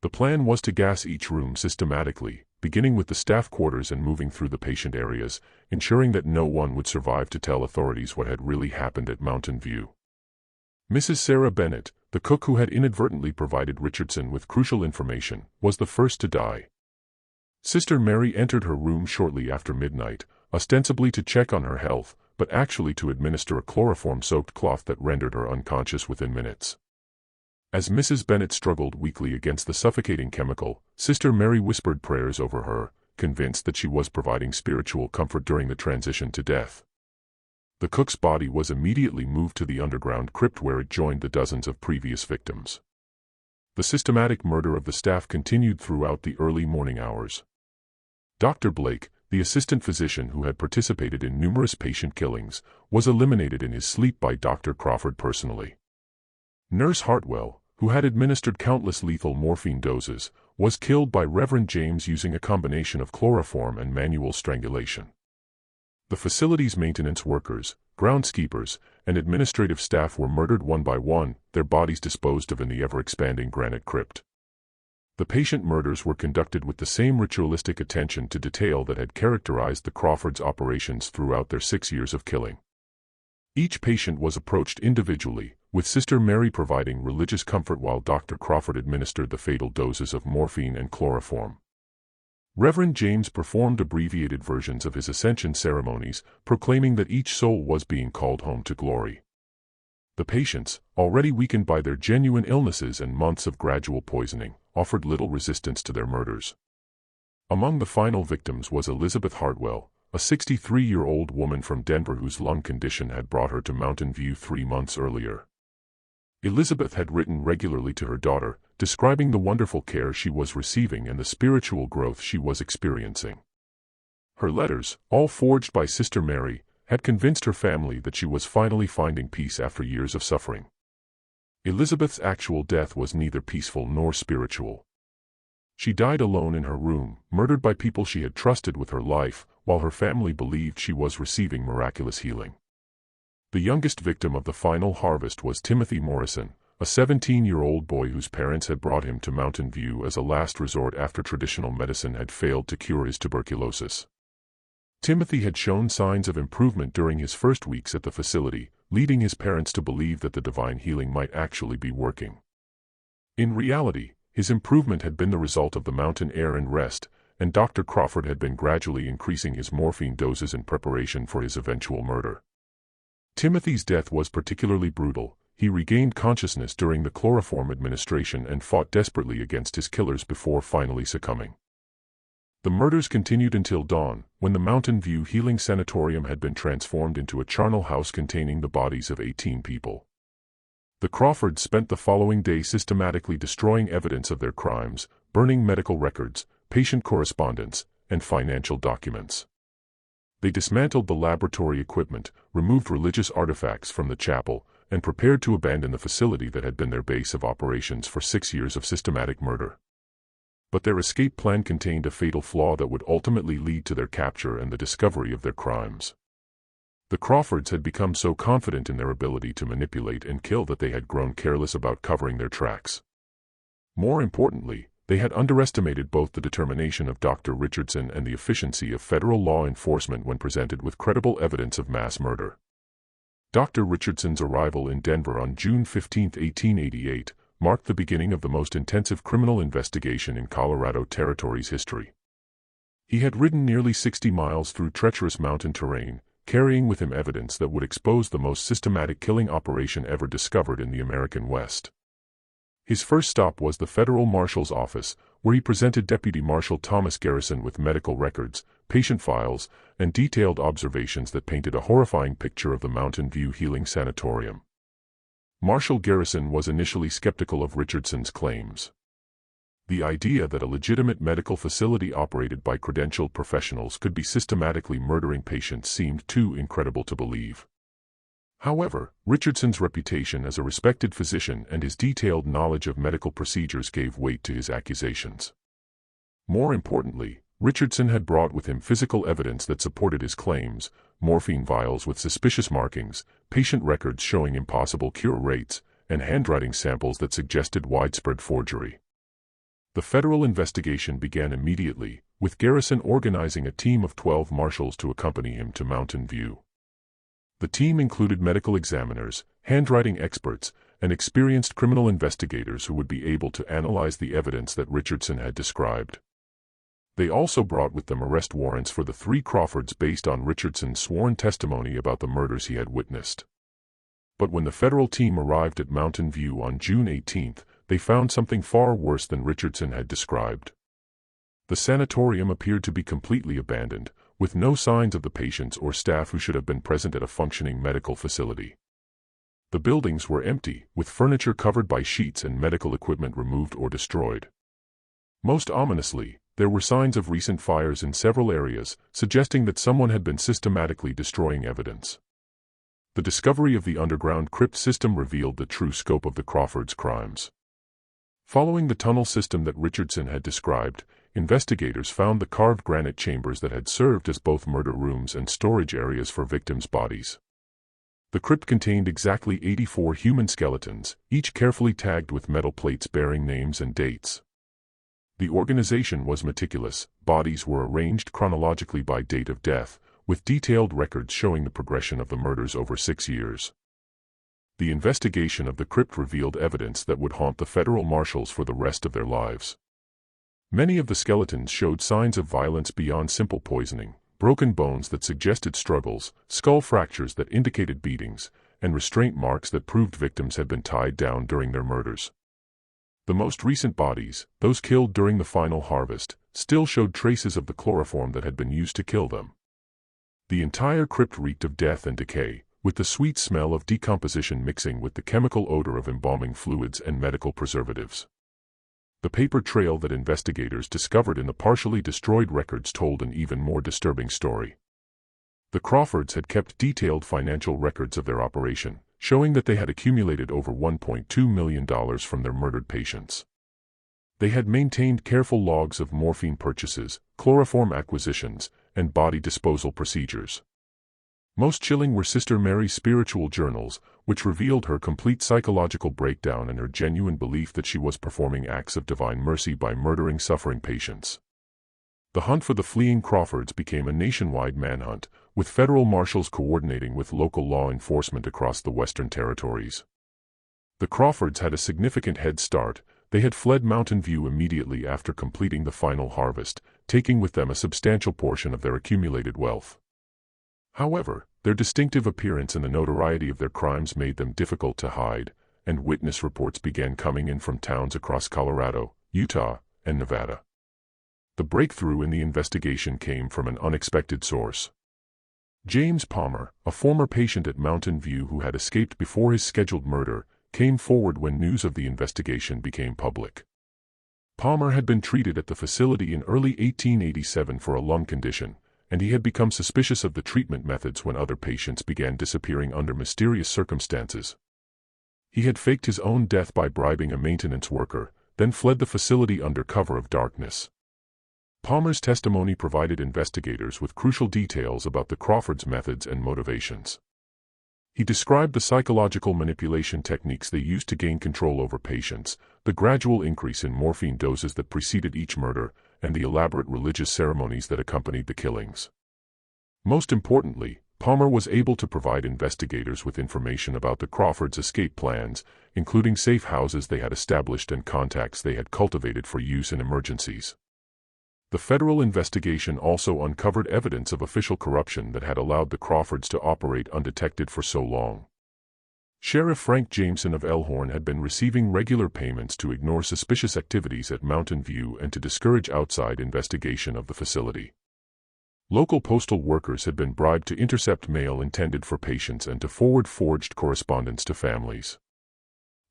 The plan was to gas each room systematically, beginning with the staff quarters and moving through the patient areas, ensuring that no one would survive to tell authorities what had really happened at Mountain View. Mrs. Sarah Bennett, the cook who had inadvertently provided Richardson with crucial information, was the first to die. Sister Mary entered her room shortly after midnight, ostensibly to check on her health, but actually to administer a chloroform-soaked cloth that rendered her unconscious within minutes. As Mrs. Bennet struggled weakly against the suffocating chemical, Sister Mary whispered prayers over her, convinced that she was providing spiritual comfort during the transition to death. The cook's body was immediately moved to the underground crypt where it joined the dozens of previous victims. The systematic murder of the staff continued throughout the early morning hours. Dr. Blake, the assistant physician who had participated in numerous patient killings, was eliminated in his sleep by Dr. Crawford personally. Nurse Hartwell, who had administered countless lethal morphine doses, was killed by Reverend James using a combination of chloroform and manual strangulation. The facility's maintenance workers, groundskeepers, and administrative staff were murdered one by one, their bodies disposed of in the ever-expanding granite crypt. The patient murders were conducted with the same ritualistic attention to detail that had characterized the Crawfords' operations throughout their 6 years of killing. Each patient was approached individually, with Sister Mary providing religious comfort while Dr. Crawford administered the fatal doses of morphine and chloroform. Reverend James performed abbreviated versions of his ascension ceremonies, proclaiming that each soul was being called home to glory. The patients, already weakened by their genuine illnesses and months of gradual poisoning, offered little resistance to their murders. Among the final victims was Elizabeth Hartwell, a 63-year-old woman from Denver whose lung condition had brought her to Mountain View 3 months earlier. Elizabeth had written regularly to her daughter, describing the wonderful care she was receiving and the spiritual growth she was experiencing. Her letters, all forged by Sister Mary, had convinced her family that she was finally finding peace after years of suffering. Elizabeth's actual death was neither peaceful nor spiritual. She died alone in her room, murdered by people she had trusted with her life, while her family believed she was receiving miraculous healing. The youngest victim of the final harvest was Timothy Morrison, a 17-year-old boy whose parents had brought him to Mountain View as a last resort after traditional medicine had failed to cure his tuberculosis. Timothy had shown signs of improvement during his first weeks at the facility, leading his parents to believe that the divine healing might actually be working. In reality, his improvement had been the result of the mountain air and rest, and Dr. Crawford had been gradually increasing his morphine doses in preparation for his eventual murder. Timothy's death was particularly brutal. He regained consciousness during the chloroform administration and fought desperately against his killers before finally succumbing. The murders continued until dawn, when the Mountain View Healing Sanatorium had been transformed into a charnel house containing the bodies of 18 people. The Crawfords spent the following day systematically destroying evidence of their crimes, burning medical records, patient correspondence, and financial documents. They dismantled the laboratory equipment, removed religious artifacts from the chapel, and prepared to abandon the facility that had been their base of operations for 6 years of systematic murder. But their escape plan contained a fatal flaw that would ultimately lead to their capture and the discovery of their crimes. The Crawfords had become so confident in their ability to manipulate and kill that they had grown careless about covering their tracks. More importantly, they had underestimated both the determination of Dr. Richardson and the efficiency of federal law enforcement when presented with credible evidence of mass murder. Dr. Richardson's arrival in Denver on June 15, 1888, marked the beginning of the most intensive criminal investigation in Colorado Territory's history. He had ridden nearly 60 miles through treacherous mountain terrain, carrying with him evidence that would expose the most systematic killing operation ever discovered in the American West. His first stop was the federal marshal's office, where he presented Deputy Marshal Thomas Garrison with medical records, patient files, and detailed observations that painted a horrifying picture of the Mountain View Healing Sanatorium. Marshal Garrison was initially skeptical of Richardson's claims. The idea that a legitimate medical facility operated by credentialed professionals could be systematically murdering patients seemed too incredible to believe. However, Richardson's reputation as a respected physician and his detailed knowledge of medical procedures gave weight to his accusations. More importantly, Richardson had brought with him physical evidence that supported his claims: morphine vials with suspicious markings, patient records showing impossible cure rates, and handwriting samples that suggested widespread forgery. The federal investigation began immediately, with Garrison organizing a team of 12 marshals to accompany him to Mountain View. The team included medical examiners, handwriting experts, and experienced criminal investigators who would be able to analyze the evidence that Richardson had described. They also brought with them arrest warrants for the three Crawfords based on Richardson's sworn testimony about the murders he had witnessed. But when the federal team arrived at Mountain View on June 18, they found something far worse than Richardson had described. The sanatorium appeared to be completely abandoned, with no signs of the patients or staff who should have been present at a functioning medical facility. The buildings were empty, with furniture covered by sheets and medical equipment removed or destroyed. Most ominously, there were signs of recent fires in several areas, suggesting that someone had been systematically destroying evidence. The discovery of the underground crypt system revealed the true scope of the Crawfords' crimes. Following the tunnel system that Richardson had described, investigators found the carved granite chambers that had served as both murder rooms and storage areas for victims' bodies. The crypt contained exactly 84 human skeletons, each carefully tagged with metal plates bearing names and dates. The organization was meticulous. Bodies were arranged chronologically by date of death, with detailed records showing the progression of the murders over 6 years. The investigation of the crypt revealed evidence that would haunt the federal marshals for the rest of their lives. Many of the skeletons showed signs of violence beyond simple poisoning: broken bones that suggested struggles, skull fractures that indicated beatings, and restraint marks that proved victims had been tied down during their murders. The most recent bodies, those killed during the final harvest, still showed traces of the chloroform that had been used to kill them. The entire crypt reeked of death and decay, with the sweet smell of decomposition mixing with the chemical odor of embalming fluids and medical preservatives. The paper trail that investigators discovered in the partially destroyed records told an even more disturbing story. The Crawfords had kept detailed financial records of their operation, showing that they had accumulated over $1.2 million from their murdered patients. They had maintained careful logs of morphine purchases, chloroform acquisitions, and body disposal procedures. Most chilling were Sister Mary's spiritual journals, which revealed her complete psychological breakdown and her genuine belief that she was performing acts of divine mercy by murdering suffering patients. The hunt for the fleeing Crawfords became a nationwide manhunt, with federal marshals coordinating with local law enforcement across the Western Territories. The Crawfords had a significant head start. They had fled Mountain View immediately after completing the final harvest, taking with them a substantial portion of their accumulated wealth. However, their distinctive appearance and the notoriety of their crimes made them difficult to hide, and witness reports began coming in from towns across Colorado, Utah, and Nevada. The breakthrough in the investigation came from an unexpected source. James Palmer, a former patient at Mountain View who had escaped before his scheduled murder, came forward when news of the investigation became public. Palmer had been treated at the facility in early 1887 for a lung condition, and he had become suspicious of the treatment methods when other patients began disappearing under mysterious circumstances. He had faked his own death by bribing a maintenance worker, then fled the facility under cover of darkness. Palmer's testimony provided investigators with crucial details about the Crawfords' methods and motivations. He described the psychological manipulation techniques they used to gain control over patients, the gradual increase in morphine doses that preceded each murder, and the elaborate religious ceremonies that accompanied the killings. Most importantly, Palmer was able to provide investigators with information about the Crawfords' escape plans, including safe houses they had established and contacts they had cultivated for use in emergencies. The federal investigation also uncovered evidence of official corruption that had allowed the Crawfords to operate undetected for so long. Sheriff Frank Jameson of Elkhorn had been receiving regular payments to ignore suspicious activities at Mountain View and to discourage outside investigation of the facility. Local postal workers had been bribed to intercept mail intended for patients and to forward forged correspondence to families.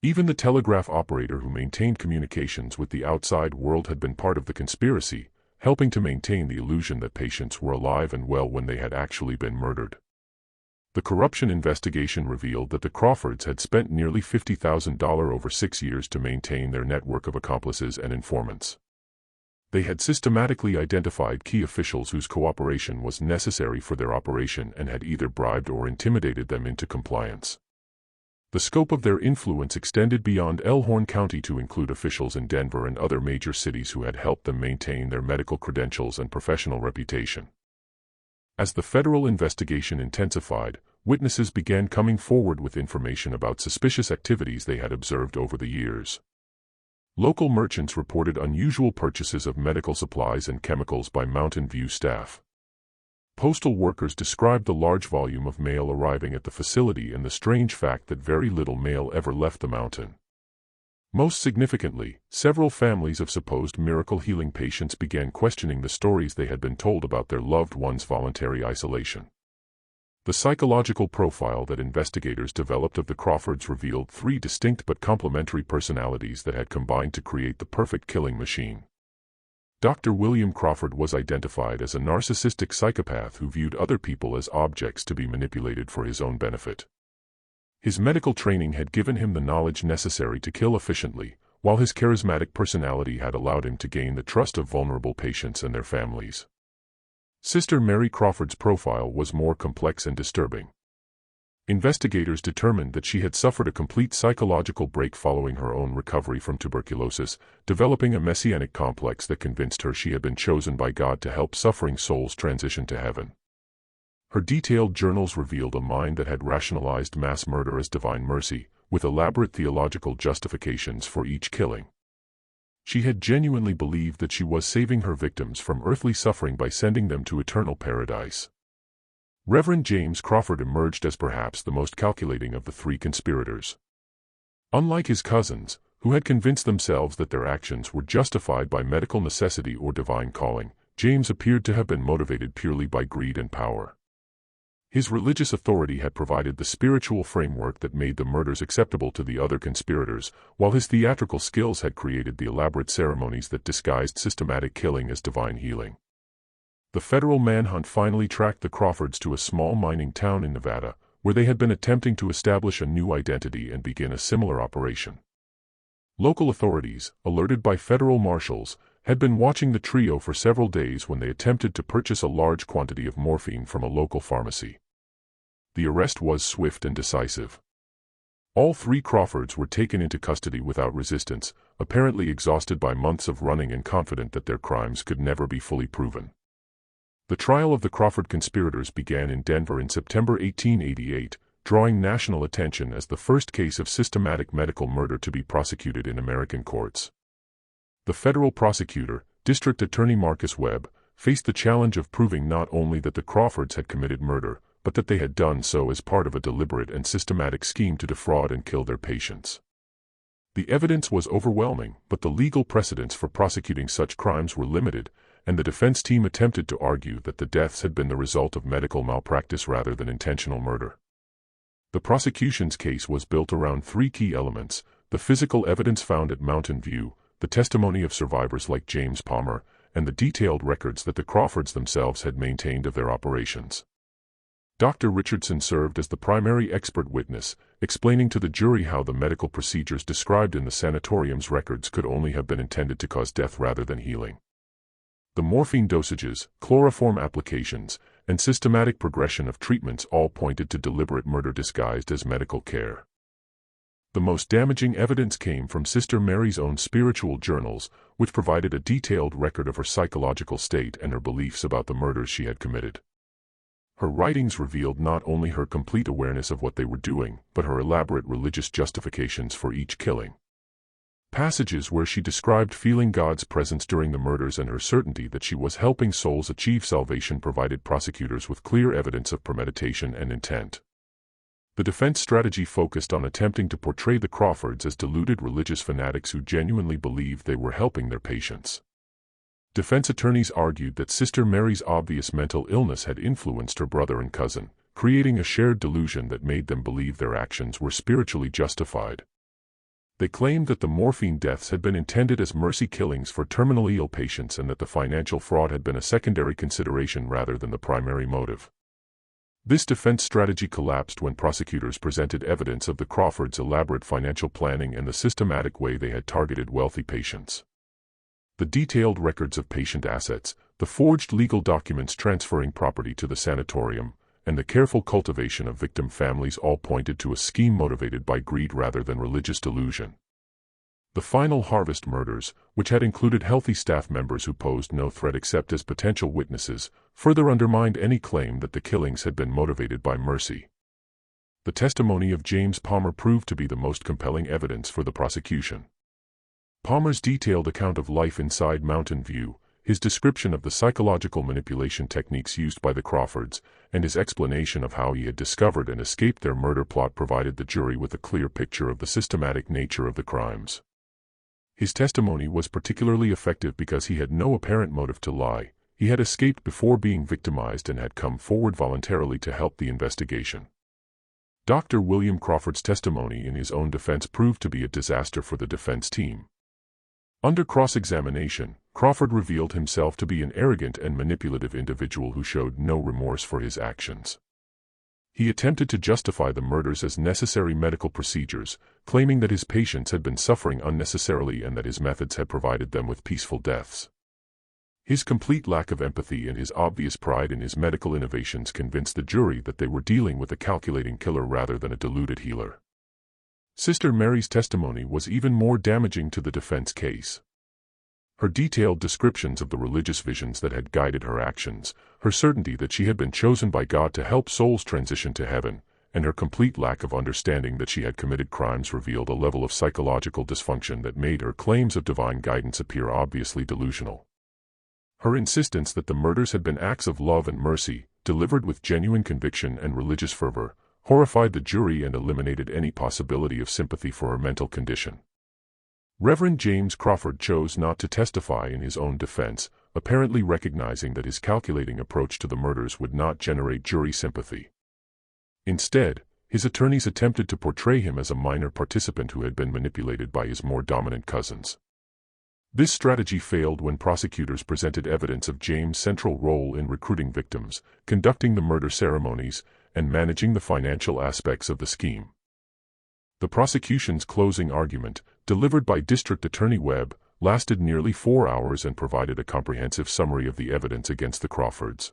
Even the telegraph operator who maintained communications with the outside world had been part of the conspiracy, helping to maintain the illusion that patients were alive and well when they had actually been murdered. The corruption investigation revealed that the Crawfords had spent nearly $50,000 over 6 years to maintain their network of accomplices and informants. They had systematically identified key officials whose cooperation was necessary for their operation and had either bribed or intimidated them into compliance. The scope of their influence extended beyond Elkhorn County to include officials in Denver and other major cities who had helped them maintain their medical credentials and professional reputation. As the federal investigation intensified, witnesses began coming forward with information about suspicious activities they had observed over the years. Local merchants reported unusual purchases of medical supplies and chemicals by Mountain View staff. Postal workers described the large volume of mail arriving at the facility and the strange fact that very little mail ever left the mountain. Most significantly, several families of supposed miracle healing patients began questioning the stories they had been told about their loved ones' voluntary isolation. The psychological profile that investigators developed of the Crawfords revealed three distinct but complementary personalities that had combined to create the perfect killing machine. Dr. William Crawford was identified as a narcissistic psychopath who viewed other people as objects to be manipulated for his own benefit. His medical training had given him the knowledge necessary to kill efficiently, while his charismatic personality had allowed him to gain the trust of vulnerable patients and their families. Sister Mary Crawford's profile was more complex and disturbing. Investigators determined that she had suffered a complete psychological break following her own recovery from tuberculosis, developing a messianic complex that convinced her she had been chosen by God to help suffering souls transition to heaven. Her detailed journals revealed a mind that had rationalized mass murder as divine mercy, with elaborate theological justifications for each killing. She had genuinely believed that she was saving her victims from earthly suffering by sending them to eternal paradise. Reverend James Crawford emerged as perhaps the most calculating of the three conspirators. Unlike his cousins, who had convinced themselves that their actions were justified by medical necessity or divine calling, James appeared to have been motivated purely by greed and power. His religious authority had provided the spiritual framework that made the murders acceptable to the other conspirators, while his theatrical skills had created the elaborate ceremonies that disguised systematic killing as divine healing. The federal manhunt finally tracked the Crawfords to a small mining town in Nevada, where they had been attempting to establish a new identity and begin a similar operation. Local authorities, alerted by federal marshals, had been watching the trio for several days when they attempted to purchase a large quantity of morphine from a local pharmacy. The arrest was swift and decisive. All three Crawfords were taken into custody without resistance, apparently exhausted by months of running and confident that their crimes could never be fully proven. The trial of the Crawford conspirators began in Denver in September 1888, drawing national attention as the first case of systematic medical murder to be prosecuted in American courts. The federal prosecutor, District Attorney Marcus Webb, faced the challenge of proving not only that the Crawfords had committed murder, but that they had done so as part of a deliberate and systematic scheme to defraud and kill their patients. The evidence was overwhelming, but the legal precedents for prosecuting such crimes were limited, and the defense team attempted to argue that the deaths had been the result of medical malpractice rather than intentional murder. The prosecution's case was built around three key elements: the physical evidence found at Mountain View, the testimony of survivors like James Palmer, and the detailed records that the Crawfords themselves had maintained of their operations. Dr. Richardson served as the primary expert witness, explaining to the jury how the medical procedures described in the sanatorium's records could only have been intended to cause death rather than healing. The morphine dosages, chloroform applications, and systematic progression of treatments all pointed to deliberate murder disguised as medical care. The most damaging evidence came from Sister Mary's own spiritual journals, which provided a detailed record of her psychological state and her beliefs about the murders she had committed. Her writings revealed not only her complete awareness of what they were doing, but her elaborate religious justifications for each killing. Passages where she described feeling God's presence during the murders and her certainty that she was helping souls achieve salvation provided prosecutors with clear evidence of premeditation and intent. The defense strategy focused on attempting to portray the Crawfords as deluded religious fanatics who genuinely believed they were helping their patients. Defense attorneys argued that Sister Mary's obvious mental illness had influenced her brother and cousin, creating a shared delusion that made them believe their actions were spiritually justified. They claimed that the morphine deaths had been intended as mercy killings for terminally ill patients and that the financial fraud had been a secondary consideration rather than the primary motive. This defense strategy collapsed when prosecutors presented evidence of the Crawfords' elaborate financial planning and the systematic way they had targeted wealthy patients. The detailed records of patient assets, the forged legal documents transferring property to the sanatorium, and the careful cultivation of victim families all pointed to a scheme motivated by greed rather than religious delusion. The final harvest murders, which had included healthy staff members who posed no threat except as potential witnesses, further undermined any claim that the killings had been motivated by mercy. The testimony of James Palmer proved to be the most compelling evidence for the prosecution. Palmer's detailed account of life inside Mountain View, his description of the psychological manipulation techniques used by the Crawfords, and his explanation of how he had discovered and escaped their murder plot provided the jury with a clear picture of the systematic nature of the crimes. His testimony was particularly effective because he had no apparent motive to lie. He had escaped before being victimized and had come forward voluntarily to help the investigation. Dr. William Crawford's testimony in his own defense proved to be a disaster for the defense team. Under cross-examination, Crawford revealed himself to be an arrogant and manipulative individual who showed no remorse for his actions. He attempted to justify the murders as necessary medical procedures, claiming that his patients had been suffering unnecessarily and that his methods had provided them with peaceful deaths. His complete lack of empathy and his obvious pride in his medical innovations convinced the jury that they were dealing with a calculating killer rather than a deluded healer. Sister Mary's testimony was even more damaging to the defense case. Her detailed descriptions of the religious visions that had guided her actions, her certainty that she had been chosen by God to help souls transition to heaven, and her complete lack of understanding that she had committed crimes revealed a level of psychological dysfunction that made her claims of divine guidance appear obviously delusional. Her insistence that the murders had been acts of love and mercy, delivered with genuine conviction and religious fervor, horrified the jury and eliminated any possibility of sympathy for her mental condition. Reverend James Crawford chose not to testify in his own defense, apparently recognizing that his calculating approach to the murders would not generate jury sympathy. Instead, his attorneys attempted to portray him as a minor participant who had been manipulated by his more dominant cousins. This strategy failed when prosecutors presented evidence of James' central role in recruiting victims, conducting the murder ceremonies, and managing the financial aspects of the scheme. The prosecution's closing argument, delivered by District Attorney Webb, lasted nearly 4 hours and provided a comprehensive summary of the evidence against the Crawfords.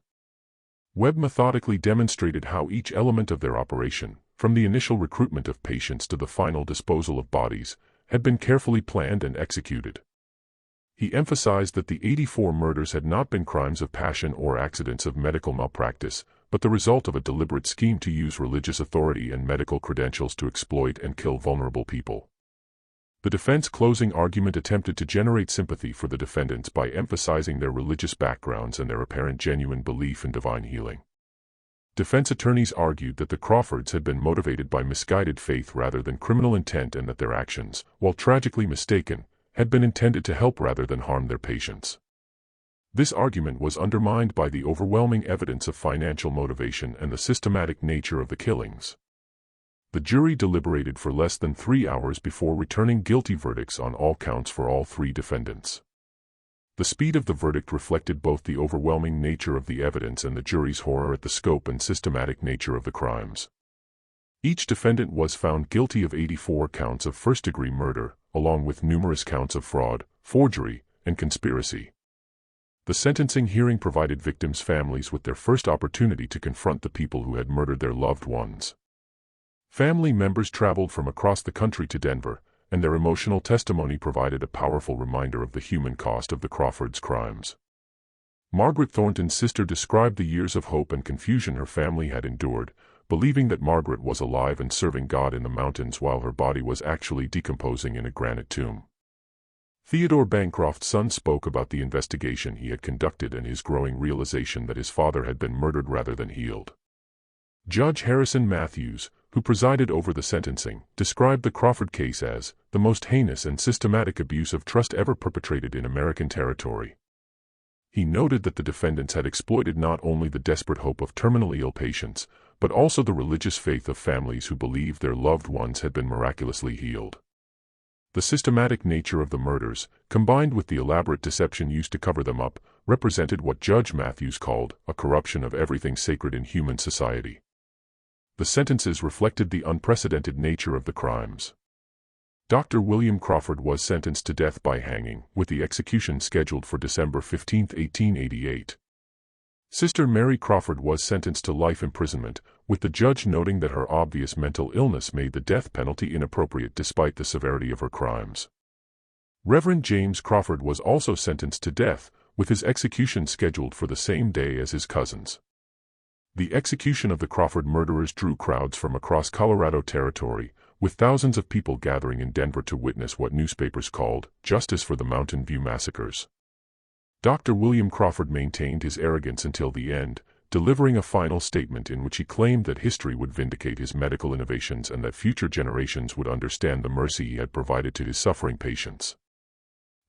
Webb methodically demonstrated how each element of their operation, from the initial recruitment of patients to the final disposal of bodies, had been carefully planned and executed. He emphasized that the 84 murders had not been crimes of passion or accidents of medical malpractice, but the result of a deliberate scheme to use religious authority and medical credentials to exploit and kill vulnerable people. The defense closing argument attempted to generate sympathy for the defendants by emphasizing their religious backgrounds and their apparent genuine belief in divine healing. Defense attorneys argued that the Crawfords had been motivated by misguided faith rather than criminal intent and that their actions, while tragically mistaken, had been intended to help rather than harm their patients. This argument was undermined by the overwhelming evidence of financial motivation and the systematic nature of the killings. The jury deliberated for less than 3 hours before returning guilty verdicts on all counts for all 3 defendants. The speed of the verdict reflected both the overwhelming nature of the evidence and the jury's horror at the scope and systematic nature of the crimes. Each defendant was found guilty of 84 counts of first-degree murder, along with numerous counts of fraud, forgery, and conspiracy. The sentencing hearing provided victims' families with their first opportunity to confront the people who had murdered their loved ones. Family members traveled from across the country to Denver, and their emotional testimony provided a powerful reminder of the human cost of the Crawfords' crimes. Margaret Thornton's sister described the years of hope and confusion her family had endured, believing that Margaret was alive and serving God in the mountains while her body was actually decomposing in a granite tomb. Theodore Bancroft's son spoke about the investigation he had conducted and his growing realization that his father had been murdered rather than healed. Judge Harrison Matthews, who presided over the sentencing, described the Crawford case as the most heinous and systematic abuse of trust ever perpetrated in American territory. He noted that the defendants had exploited not only the desperate hope of terminally ill patients, but also the religious faith of families who believed their loved ones had been miraculously healed. The systematic nature of the murders, combined with the elaborate deception used to cover them up, represented what Judge Matthews called a corruption of everything sacred in human society. The sentences reflected the unprecedented nature of the crimes. Dr. William Crawford was sentenced to death by hanging, with the execution scheduled for December 15, 1888. Sister Mary Crawford was sentenced to life imprisonment, with the judge noting that her obvious mental illness made the death penalty inappropriate despite the severity of her crimes. Reverend James Crawford was also sentenced to death, with his execution scheduled for the same day as his cousins. The execution of the Crawford murderers drew crowds from across Colorado Territory, with thousands of people gathering in Denver to witness what newspapers called justice for the Mountain View massacres. Dr. William Crawford maintained his arrogance until the end, delivering a final statement in which he claimed that history would vindicate his medical innovations and that future generations would understand the mercy he had provided to his suffering patients.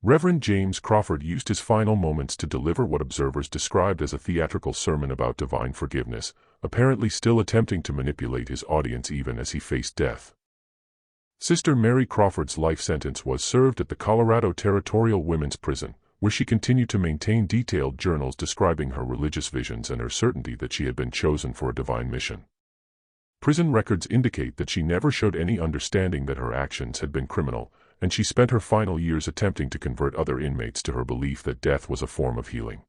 Reverend James Crawford used his final moments to deliver what observers described as a theatrical sermon about divine forgiveness, apparently still attempting to manipulate his audience even as he faced death. Sister Mary Crawford's life sentence was served at the Colorado Territorial Women's Prison, where she continued to maintain detailed journals describing her religious visions and her certainty that she had been chosen for a divine mission. Prison records indicate that she never showed any understanding that her actions had been criminal, and she spent her final years attempting to convert other inmates to her belief that death was a form of healing.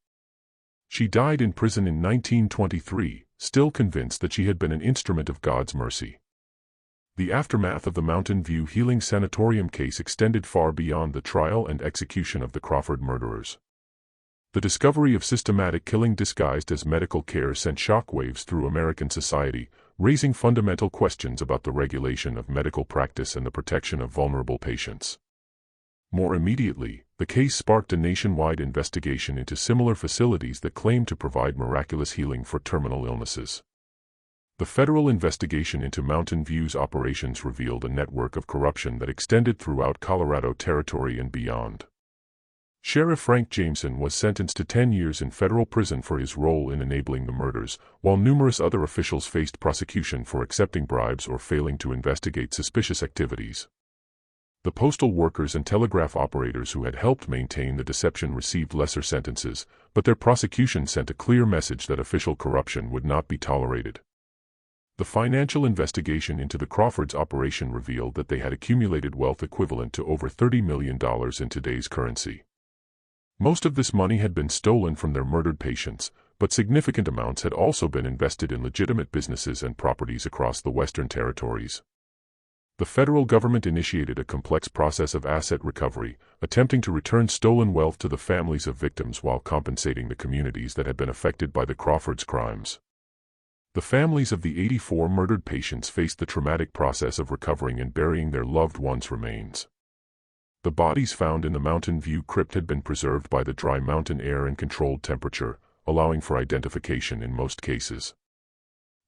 She died in prison in 1923, still convinced that she had been an instrument of God's mercy. The aftermath of the Mountain View Healing Sanatorium case extended far beyond the trial and execution of the Crawford murderers. The discovery of systematic killing disguised as medical care sent shockwaves through American society, raising fundamental questions about the regulation of medical practice and the protection of vulnerable patients. More immediately, the case sparked a nationwide investigation into similar facilities that claimed to provide miraculous healing for terminal illnesses. The federal investigation into Mountain View's operations revealed a network of corruption that extended throughout Colorado Territory and beyond. Sheriff Frank Jameson was sentenced to 10 years in federal prison for his role in enabling the murders, while numerous other officials faced prosecution for accepting bribes or failing to investigate suspicious activities. The postal workers and telegraph operators who had helped maintain the deception received lesser sentences, but their prosecution sent a clear message that official corruption would not be tolerated. The financial investigation into the Crawfords' operation revealed that they had accumulated wealth equivalent to over $30 million in today's currency. Most of this money had been stolen from their murdered patients, but significant amounts had also been invested in legitimate businesses and properties across the Western Territories. The federal government initiated a complex process of asset recovery, attempting to return stolen wealth to the families of victims while compensating the communities that had been affected by the Crawfords' crimes. The families of the 84 murdered patients faced the traumatic process of recovering and burying their loved ones' remains. The bodies found in the Mountain View Crypt had been preserved by the dry mountain air and controlled temperature, allowing for identification in most cases.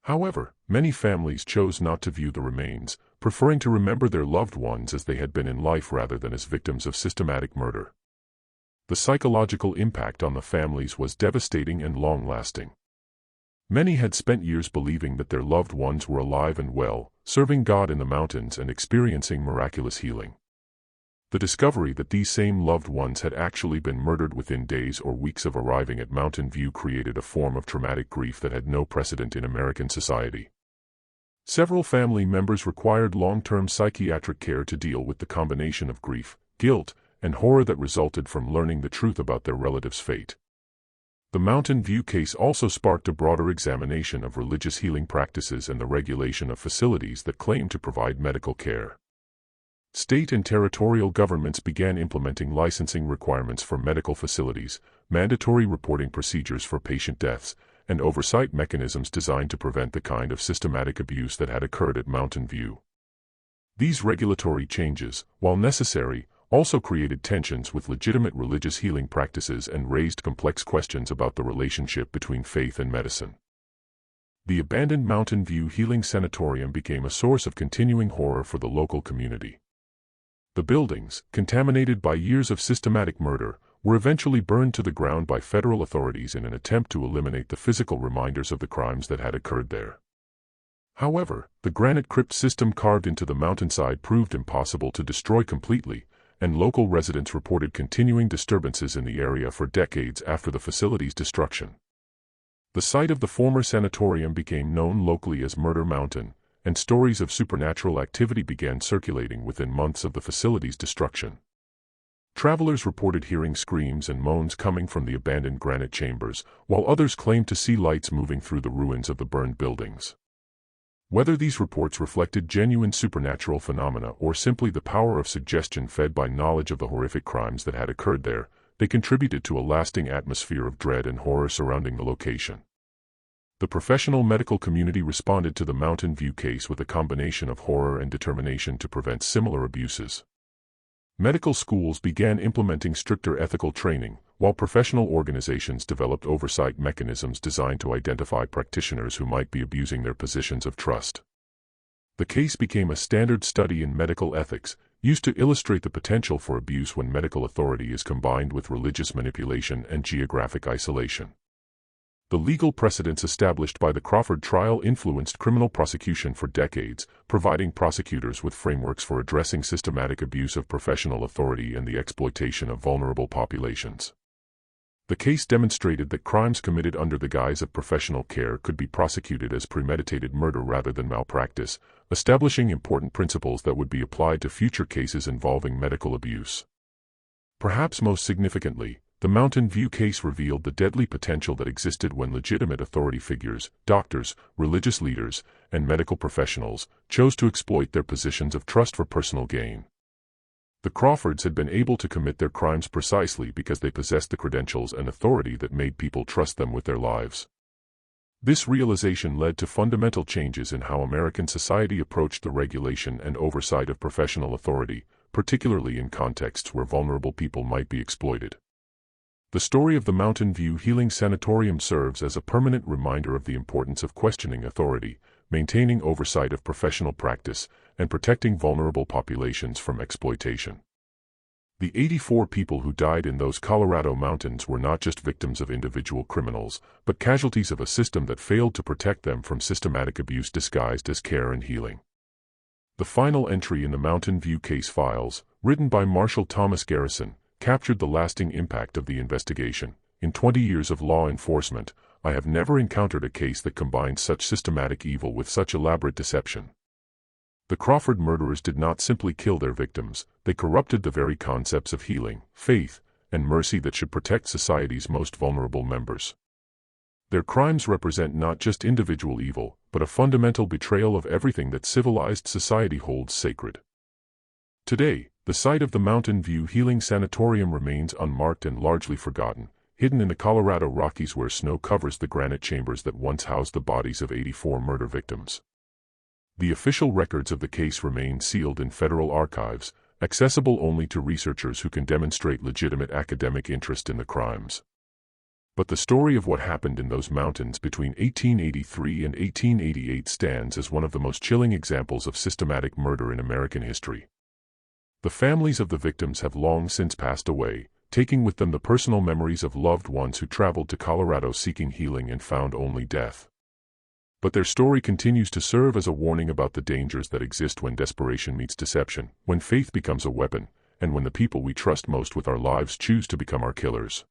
However, many families chose not to view the remains, preferring to remember their loved ones as they had been in life rather than as victims of systematic murder. The psychological impact on the families was devastating and long-lasting. Many had spent years believing that their loved ones were alive and well, serving God in the mountains and experiencing miraculous healing. The discovery that these same loved ones had actually been murdered within days or weeks of arriving at Mountain View created a form of traumatic grief that had no precedent in American society. Several family members required long-term psychiatric care to deal with the combination of grief, guilt, and horror that resulted from learning the truth about their relatives' fate. The Mountain View case also sparked a broader examination of religious healing practices and the regulation of facilities that claim to provide medical care. State and territorial governments began implementing licensing requirements for medical facilities, mandatory reporting procedures for patient deaths, and oversight mechanisms designed to prevent the kind of systematic abuse that had occurred at Mountain View. These regulatory changes, while necessary, also created tensions with legitimate religious healing practices and raised complex questions about the relationship between faith and medicine. The abandoned Mountain View Healing Sanatorium became a source of continuing horror for the local community. The buildings, contaminated by years of systematic murder, were eventually burned to the ground by federal authorities in an attempt to eliminate the physical reminders of the crimes that had occurred there. However, the granite crypt system carved into the mountainside proved impossible to destroy completely, and local residents reported continuing disturbances in the area for decades after the facility's destruction. The site of the former sanatorium became known locally as Murder Mountain, and stories of supernatural activity began circulating within months of the facility's destruction. Travelers reported hearing screams and moans coming from the abandoned granite chambers, while others claimed to see lights moving through the ruins of the burned buildings. Whether these reports reflected genuine supernatural phenomena or simply the power of suggestion fed by knowledge of the horrific crimes that had occurred there, they contributed to a lasting atmosphere of dread and horror surrounding the location. The professional medical community responded to the Mountain View case with a combination of horror and determination to prevent similar abuses. Medical schools began implementing stricter ethical training, while professional organizations developed oversight mechanisms designed to identify practitioners who might be abusing their positions of trust. The case became a standard study in medical ethics, used to illustrate the potential for abuse when medical authority is combined with religious manipulation and geographic isolation. The legal precedents established by the Crawford trial influenced criminal prosecution for decades, providing prosecutors with frameworks for addressing systematic abuse of professional authority and the exploitation of vulnerable populations. The case demonstrated that crimes committed under the guise of professional care could be prosecuted as premeditated murder rather than malpractice, establishing important principles that would be applied to future cases involving medical abuse. Perhaps most significantly, the Mountain View case revealed the deadly potential that existed when legitimate authority figures, doctors, religious leaders, and medical professionals chose to exploit their positions of trust for personal gain. The Crawfords had been able to commit their crimes precisely because they possessed the credentials and authority that made people trust them with their lives. This realization led to fundamental changes in how American society approached the regulation and oversight of professional authority, particularly in contexts where vulnerable people might be exploited. The story of the Mountain View Healing Sanatorium serves as a permanent reminder of the importance of questioning authority, maintaining oversight of professional practice, and protecting vulnerable populations from exploitation. The 84 people who died in those Colorado mountains were not just victims of individual criminals, but casualties of a system that failed to protect them from systematic abuse disguised as care and healing. The final entry in the Mountain View case files, written by Marshal Thomas Garrison, captured the lasting impact of the investigation. In 20 years of law enforcement, I have never encountered a case that combined such systematic evil with such elaborate deception. The Crawford murderers did not simply kill their victims, they corrupted the very concepts of healing, faith, and mercy that should protect society's most vulnerable members. Their crimes represent not just individual evil, but a fundamental betrayal of everything that civilized society holds sacred. Today, the site of the Mountain View Healing Sanatorium remains unmarked and largely forgotten, hidden in the Colorado Rockies where snow covers the granite chambers that once housed the bodies of 84 murder victims. The official records of the case remain sealed in federal archives, accessible only to researchers who can demonstrate legitimate academic interest in the crimes. But the story of what happened in those mountains between 1883 and 1888 stands as one of the most chilling examples of systematic murder in American history. The families of the victims have long since passed away, taking with them the personal memories of loved ones who traveled to Colorado seeking healing and found only death. But their story continues to serve as a warning about the dangers that exist when desperation meets deception, when faith becomes a weapon, and when the people we trust most with our lives choose to become our killers.